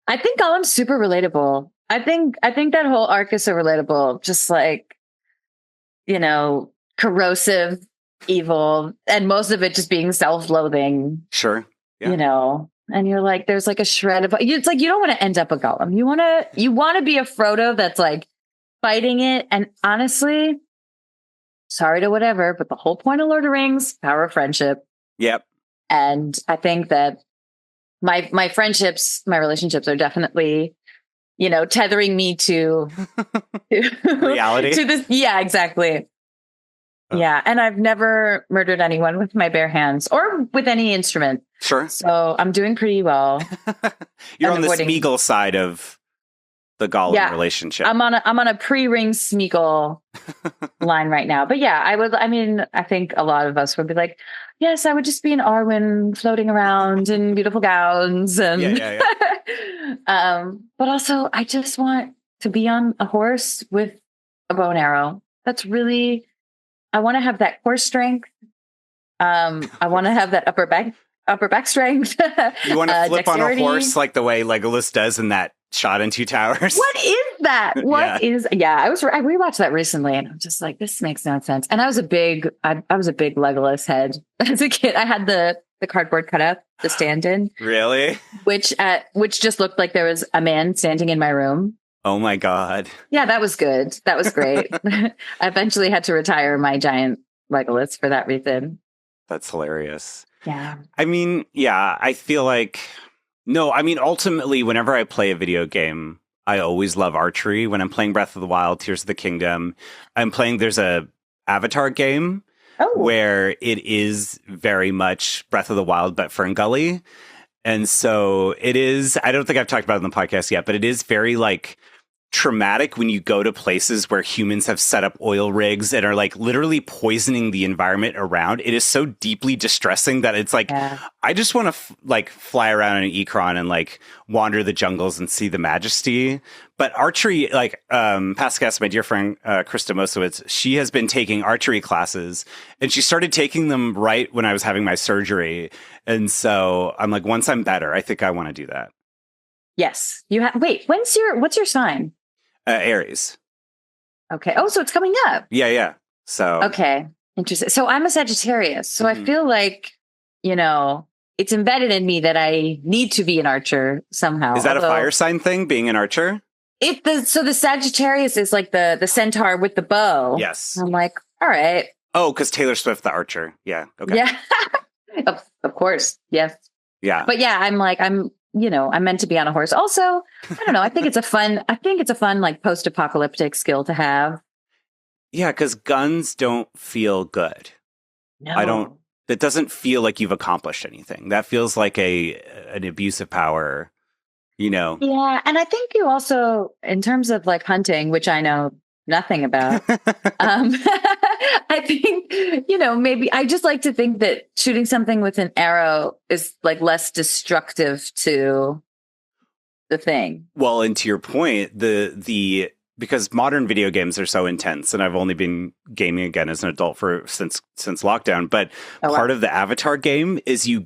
I think Gollum's super relatable. I think that whole arc is so relatable. Just like, corrosive, evil, and most of it just being self-loathing. Sure. Yeah. And you're like, there's like a shred of, it's like, you don't want to end up a Gollum. You want to be a Frodo that's like fighting it. And honestly, sorry to whatever, but the whole point of Lord of the Rings, power of friendship. Yep. And I think that my relationships are definitely, tethering me to reality. To this. Yeah, exactly. Oh. Yeah. And I've never murdered anyone with my bare hands or with any instrument. Sure. So I'm doing pretty well. You're on the Smeagol side of the Gollum relationship. I'm on a pre-ring Smeagol line right now. But yeah, I think a lot of us would be like, yes, I would just be an Arwen floating around in beautiful gowns. And but also I just want to be on a horse with a bow and arrow. That's really, I want to have that core strength. I want to have that upper back strength. You want to flip dexterity. On a horse like the way Legolas does in that shot in Two Towers. What is that? I rewatched that recently and I'm just like, this makes no sense. And I was a big Legolas head as a kid. I had the cardboard cutout to stand in. Really? Which just looked like there was a man standing in my room. Oh my God. Yeah, that was good. That was great. I eventually had to retire my giant Legolas for that reason. That's hilarious. Yeah. I mean, yeah, I feel like, no, I mean, ultimately, whenever I play a video game, I always love archery. When I'm playing Breath of the Wild, Tears of the Kingdom, there's a Avatar game where it is very much Breath of the Wild, but Ferngully. And so it is, I don't think I've talked about it in the podcast yet, but it is very like traumatic when you go to places where humans have set up oil rigs and are like literally poisoning the environment around. It is so deeply distressing that it's like, I just want to like fly around in an Ikron and like wander the jungles and see the majesty. But archery, like Pascal, my dear friend Krista Mosowitz, she has been taking archery classes and she started taking them right when I was having my surgery. And so I'm like, once I'm better, I think I want to do that. Yes. Wait, what's your sign? Aries. Okay. Oh, so it's coming up. Yeah. So. Okay. Interesting. So I'm a Sagittarius. So I feel like, it's embedded in me that I need to be an archer somehow. Is that a fire sign thing, being an archer? So the Sagittarius is like the centaur with the bow. Yes. I'm like, all right. Oh, because Taylor Swift, the archer. Yeah. Okay. Yeah. Of course. Yes. Yeah. But yeah, I'm meant to be on a horse. Also, I don't know. I think it's a fun like post-apocalyptic skill to have. Yeah, because guns don't feel good. No. That doesn't feel like you've accomplished anything. That feels like an abuse of power, Yeah. And I think you also, in terms of like hunting, which I know nothing about, I think, maybe I just like to think that shooting something with an arrow is like less destructive to the thing. Well, and to your point, because modern video games are so intense, and I've only been gaming again as an adult since lockdown, but part of the Avatar game is you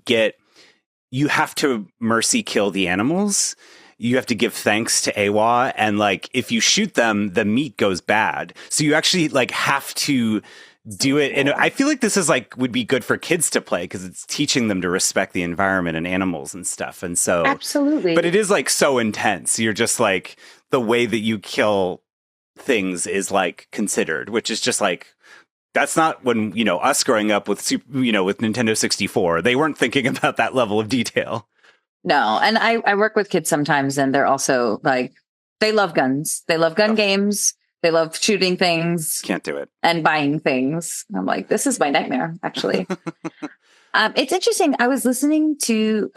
have to mercy kill the animals. You have to give thanks to Awa, and like if you shoot them, the meat goes bad. So you actually like have to do it. And I feel like this is like would be good for kids to play because it's teaching them to respect the environment and animals and stuff. And so absolutely. But it is like so intense. You're just like the way that you kill things is like considered, which is just like that's not when us growing up with with Nintendo 64. They weren't thinking about that level of detail. No, and I work with kids sometimes, and they're also like they love guns. They love gun games. They love shooting things. Can't do it. And buying things. I'm like, this is my nightmare, actually. It's interesting. I was listening to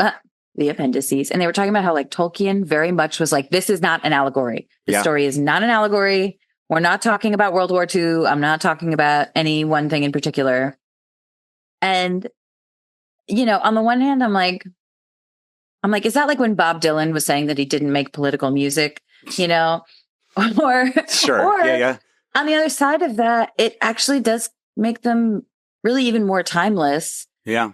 the Appendices, and they were talking about how like Tolkien very much was like, this is not an allegory. The story is not an allegory. We're not talking about World War II. I'm not talking about any one thing in particular. And, on the one hand, I'm like, is that like when Bob Dylan was saying that he didn't make political music, or sure. Or, yeah. On the other side of that, it actually does make them really even more timeless. Yeah.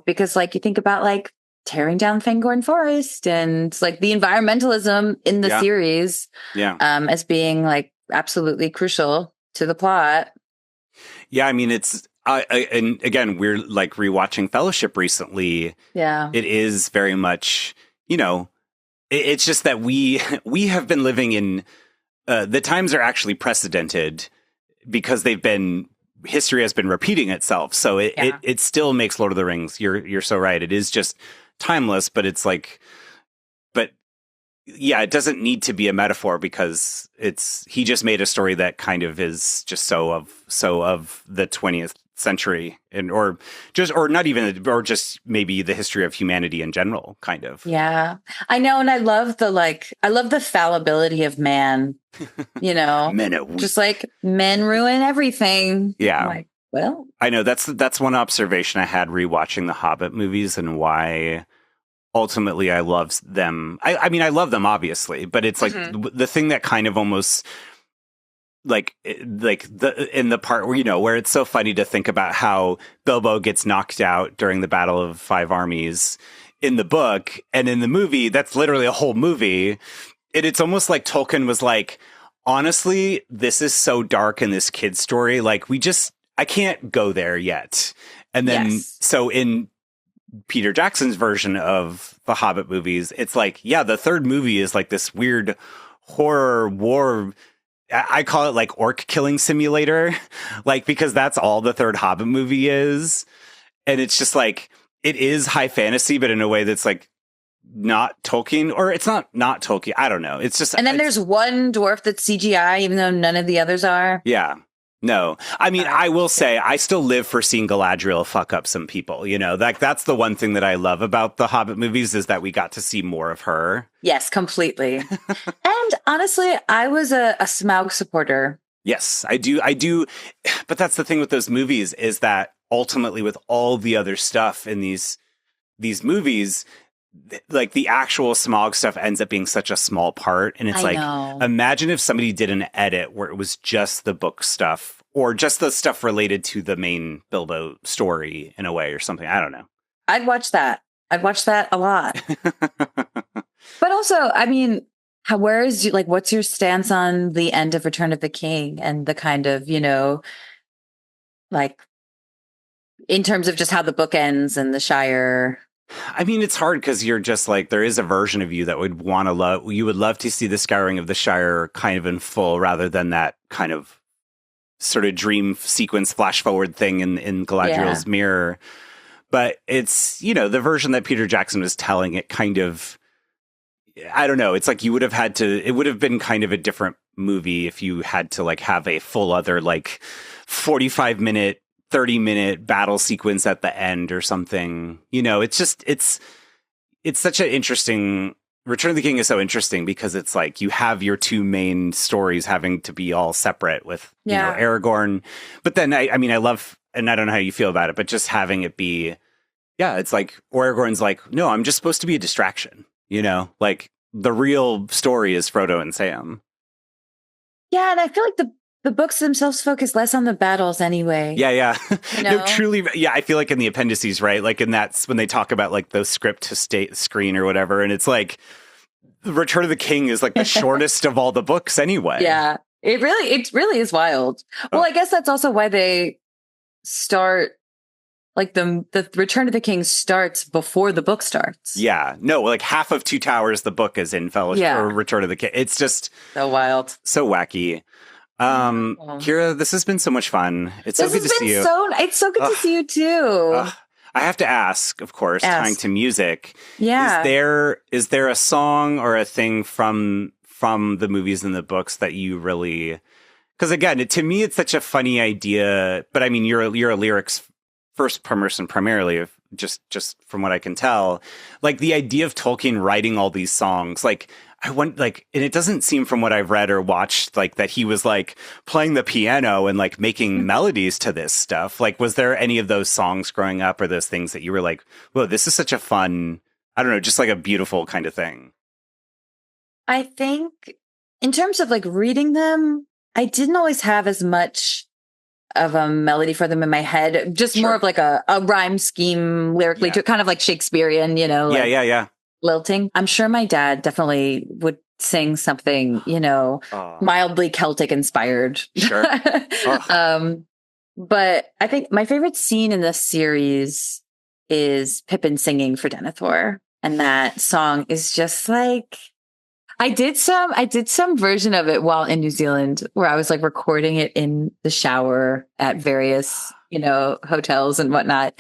Because like you think about like tearing down Fangorn Forest and like the environmentalism in the series as being like absolutely crucial to the plot. Yeah. I mean, it's, and again, we're like rewatching Fellowship recently. Yeah. It is very much, it's just that we have been living in, the times are actually precedented because history has been repeating itself. So it still makes Lord of the Rings. You're so right. It is just timeless, but it's like, it doesn't need to be a metaphor because he just made a story that kind of is just so of the 20th century or just maybe the history of humanity in general, kind of. Yeah, I know. And I love the fallibility of man, just like men ruin everything. Yeah. I'm like, well, I know that's one observation I had rewatching the Hobbit movies and why ultimately I love them. I mean, I love them obviously, but it's like the thing that kind of almost like in the part where, where it's so funny to think about how Bilbo gets knocked out during the Battle of Five Armies in the book, and in the movie, that's literally a whole movie. It's almost like Tolkien was like, honestly, this is so dark in this kid's story. Like I can't go there yet. And then, so in Peter Jackson's version of the Hobbit movies, it's like, the third movie is like this weird horror war. I call it like orc killing simulator, like, because that's all the third Hobbit movie is. And it's just like, it is high fantasy, but in a way that's like not Tolkien, or it's not Tolkien. I don't know. It's just, and then there's one dwarf that's CGI, even though none of the others are. Yeah. No, I mean, I will say I still live for seeing Galadriel fuck up some people, you know, like that's the one thing that I love about the Hobbit movies is that we got to see more of her. Yes, completely. And honestly, I was a Smaug supporter. Yes, I do. But that's the thing with those movies is that ultimately with all the other stuff in these movies, like the actual Smaug stuff ends up being such a small part. And it's imagine if somebody did an edit where it was just the book stuff or just the stuff related to the main Bilbo story in a way or something. I don't know. I'd watch that a lot. But also, I mean, what's your stance on the end of Return of the King and the kind of, you know, like in terms of just how the book ends and the Shire? I mean, it's hard because you're just like, there is a version of you that would you would love to see the Scouring of the Shire kind of in full rather than that kind of sort of dream sequence flash forward thing in Galadriel's mirror. But it's, you know, the version that Peter Jackson was telling it kind of, I don't know. It's like it would have been kind of a different movie if you had to like have a full other like 45-minute 30-minute battle sequence at the end or something. You know, it's just, it's such an interesting, Return of the King is so interesting because it's like you have your two main stories having to be all separate with, you know, Aragorn. But then, I mean, I love, and I don't know how you feel about it, but just having it be, it's like, Aragorn's like, no, I'm just supposed to be a distraction, you know? Like, the real story is Frodo and Sam. Yeah, and I feel like the books themselves focus less on the battles anyway. Yeah. You know? No, truly. Yeah, I feel like in the appendices, right? Like that's when they talk about like the script to state screen or whatever. And it's like Return of the King is like the shortest of all the books anyway. Yeah, it really is wild. Well, I guess that's also why they start like the Return of the King starts before the book starts. Yeah. No, like half of Two Towers, the book is in Fellowship or Return of the King. It's just so wild. So wacky. Kira, this has been so much fun. It's so good to see you. It's so good to see you too. I have to ask, of course, tying to music. Yeah. Is there a song or a thing from the movies and the books that you really, because again, to me, it's such a funny idea, but I mean, you're a lyrics first person primarily, just from what I can tell, like the idea of Tolkien writing all these songs, like, I want and it doesn't seem from what I've read or watched like that he was like playing the piano and like making melodies to this stuff. Like, was there any of those songs growing up or those things that you were like, whoa, this is such a fun, I don't know, just like a beautiful kind of thing? I think in terms of like reading them, I didn't always have as much of a melody for them in my head, just more of like a rhyme scheme lyrically to kind of like Shakespearean, you know? Like, yeah. Lilting. I'm sure my dad definitely would sing something, you know, mildly Celtic inspired. Sure. But I think my favorite scene in this series is Pippin singing for Denethor. And that song is just like, I did some version of it while in New Zealand where I was like recording it in the shower at various, you know, hotels and whatnot.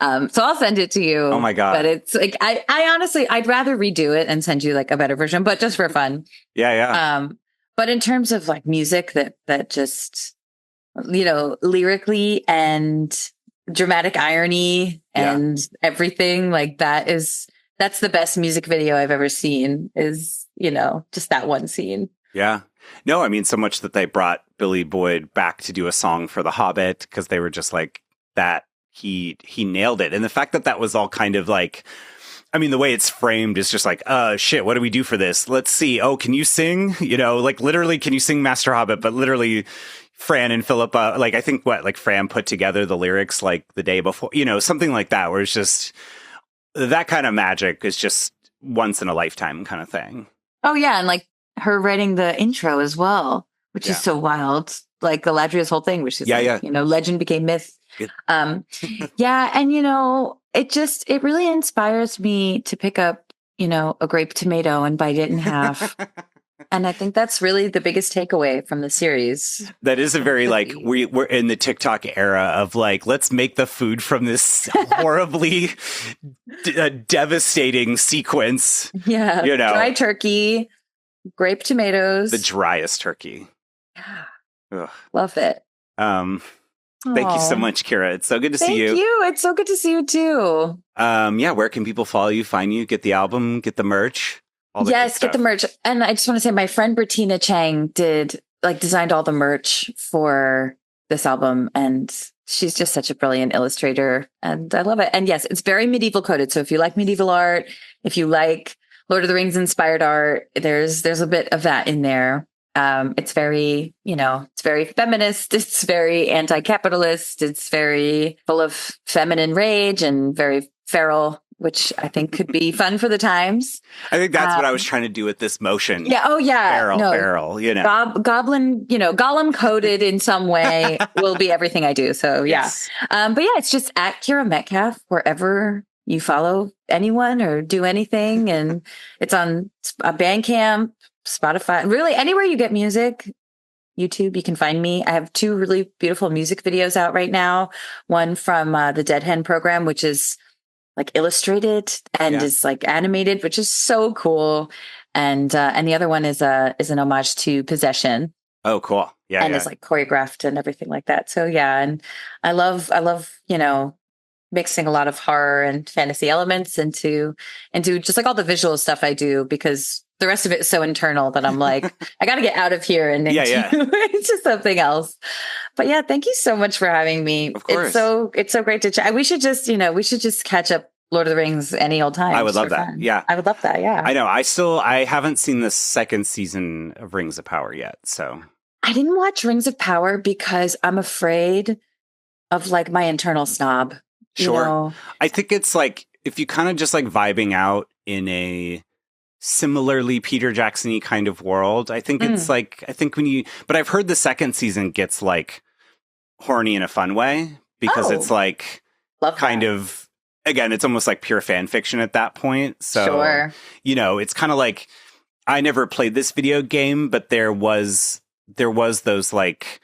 So I'll send it to you. Oh my God. But it's like, I honestly, I'd rather redo it and send you like a better version, but just for fun. Yeah. But in terms of like music that just, you know, lyrically and dramatic irony and everything like that's the best music video I've ever seen is, you know, just that one scene. Yeah. No, I mean, so much that they brought Billy Boyd back to do a song for The Hobbit because they were just like that. He nailed it. And the fact that was all kind of like, I mean, the way it's framed is just like, shit, what do we do for this? Let's see. Oh, can you sing? You know, like literally, can you sing Master Hobbit? But literally Fran and Philippa, like I think Fran put together the lyrics like the day before, you know, something like that, where it's just that kind of magic is just once in a lifetime kind of thing. Oh yeah. And like her writing the intro as well, which is so wild. Like Galadriel's whole thing, which is you know, legend became myth. Yeah. And you know, it really inspires me to pick up, you know, a grape tomato and bite it in half And I think that's really the biggest takeaway from the series. That is a very like we're in the TikTok era of like, let's make the food from this horribly devastating sequence. Yeah. You know, dry turkey, grape tomatoes. The driest turkey. Yeah. Love it. Thank you so much, Kira. It's so good to see you. Thank you. It's so good to see you too. Yeah. Where can people follow you, find you, get the album, get the merch? Yes, get the merch. And I just want to say my friend Bettina Chang designed all the merch for this album. And she's just such a brilliant illustrator. And I love it. And yes, it's very medieval coded. So if you like medieval art, if you like Lord of the Rings inspired art, there's a bit of that in there. It's very, it's very feminist. It's very anti-capitalist. It's very full of feminine rage and very feral, which I think could be fun for the times. I think that's what I was trying to do with this motion. Yeah. Oh, yeah. Feral, Goblin, Gollum coded in some way will be everything I do. So, yeah. Yes. But yeah, it's just at Kira Metcalf, wherever you follow anyone or do anything. And it's on Bandcamp, Spotify, really anywhere you get music. YouTube, you can find me. I have 2 really beautiful music videos out right now. One from the Dead Hen program, which is like illustrated and is like animated, which is so cool. And the other one is an homage to Possession. Oh, cool. Yeah. And it's like choreographed and everything like that. So yeah. And I love, mixing a lot of horror and fantasy elements into just like all the visual stuff I do, because the rest of it is so internal that I'm like, I got to get out of here and into something else. But yeah, thank you so much for having me. Of course. It's so great to chat. We should just catch up Lord of the Rings any old time. I would love that. Fun. Yeah. I would love that. Yeah. I know. I haven't seen the second season of Rings of Power yet. So I didn't watch Rings of Power because I'm afraid of like my internal snob. Sure. I think it's like, if you kind of just like vibing out in a similarly Peter Jackson-y kind of world, I think it's like, but I've heard the second season gets like horny in a fun way, because it's like kind of, again, it's almost like pure fan fiction at that point. So, it's kind of like, I never played this video game, but there was those like,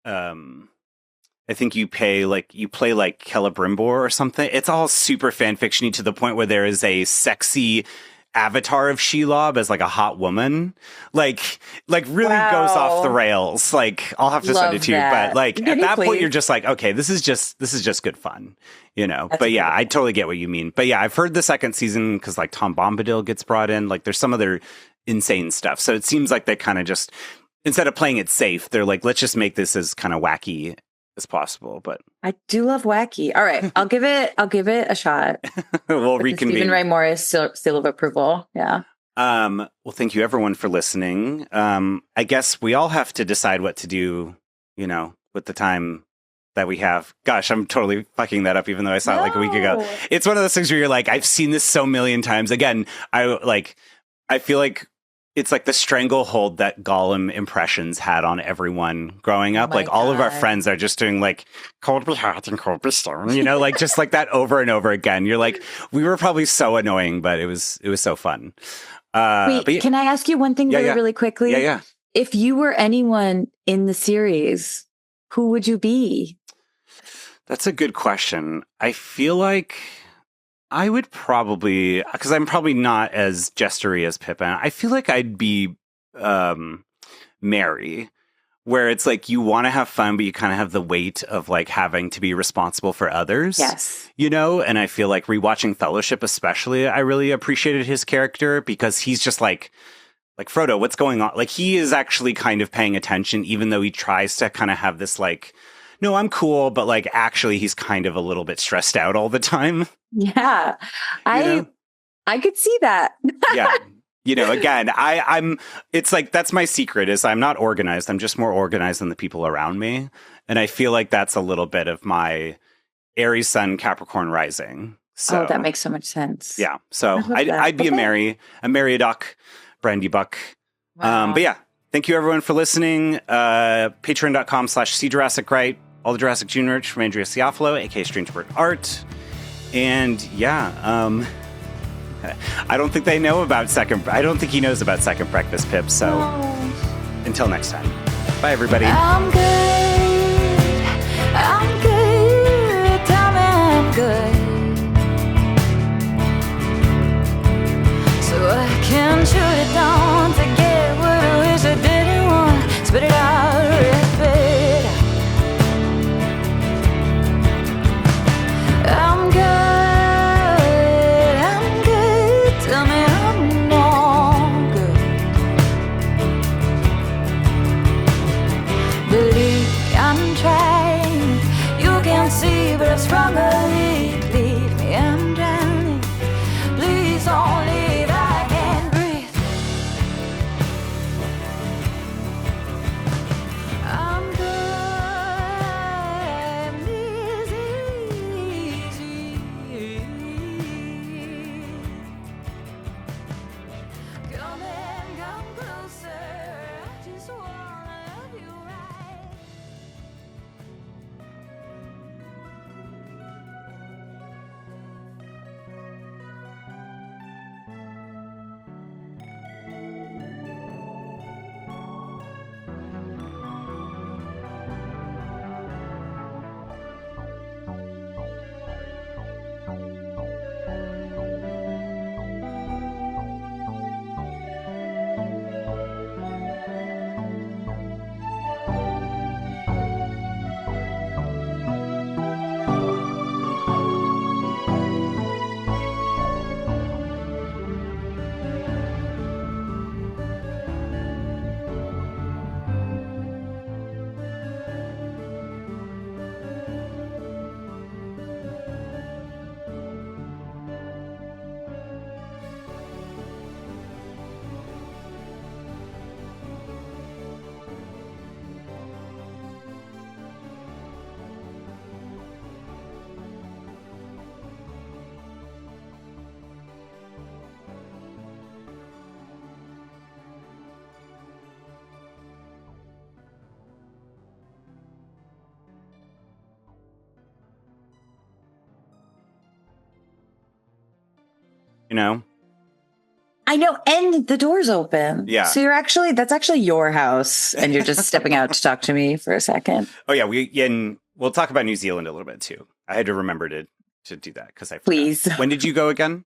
I think you play like Celebrimbor or something. It's all super fan fiction-y to the point where there is a sexy avatar of Shelob as like a hot woman, like really goes off the rails. Like, I'll have to send it to you, but like at that point you're just like, okay, this is just good fun, but yeah, I totally get what you mean. But yeah, I've heard the second season because like Tom Bombadil gets brought in, like there's some other insane stuff. So it seems like they kind of just, instead of playing it safe, they're like, let's just make this as kind of wacky as possible. But I do love wacky. All right, I'll give it a shot. We'll reconvene. Stephen Ray Morris seal of approval. Yeah. Well, thank you everyone for listening. I guess we all have to decide what to do, with the time that we have. Gosh, I'm totally fucking that up, even though I saw it like a week ago. It's one of those things where you're like, I've seen this so million times. Again, I feel like it's like the stranglehold that Gollum impressions had on everyone growing up. Like all of our friends are just doing like Colby Hat and Colby Stone, like just like that over and over again. You're like, we were probably so annoying, but it was so fun. Wait, can I ask you one thing really quickly? Yeah. If you were anyone in the series, who would you be? That's a good question. I feel like I would probably, because I'm probably not as jestery as Pippin, I feel like I'd be Mary, where it's like you want to have fun, but you kind of have the weight of like having to be responsible for others. Yes. And I feel like rewatching Fellowship especially, I really appreciated his character, because he's just like Frodo, what's going on? Like, he is actually kind of paying attention, even though he tries to kind of have this like, no, I'm cool, but like actually he's kind of a little bit stressed out all the time. Yeah. I could see that. Yeah. Again, I'm it's like, that's my secret, is I'm not organized. I'm just more organized than the people around me. And I feel like that's a little bit of my Aries Sun Capricorn rising. So that makes so much sense. Yeah. So I'd be a Meriadoc, Brandy Buck. Wow. But yeah, thank you everyone for listening. Patreon.com/See Jurassic Right. All the Jurassic June merch from Andrea Ciafalo, aka Strange Bird Art. And yeah, I don't think they know about I don't think he knows about second breakfast, Pip. So until next time. Bye, everybody. I'm good. I'm good. Tell me I'm good. So I can shoot it down to get what I wish I didn't want. Spit it out, rip it out. I'm good. I'm good. Tell me I'm not good. Believe I'm trying. You can't see, but I'm stronger. Leave me, I'm drowning. Please don't leave. I can't breathe. I'm good. This is easy. Come and come closer. I just wanna love you right. You know? I know, and the door's open. Yeah. So that's actually your house, and you're just stepping out to talk to me for a second. Oh, yeah. We'll talk about New Zealand a little bit, too. I had to remember to do that because I forgot. Please. When did you go again?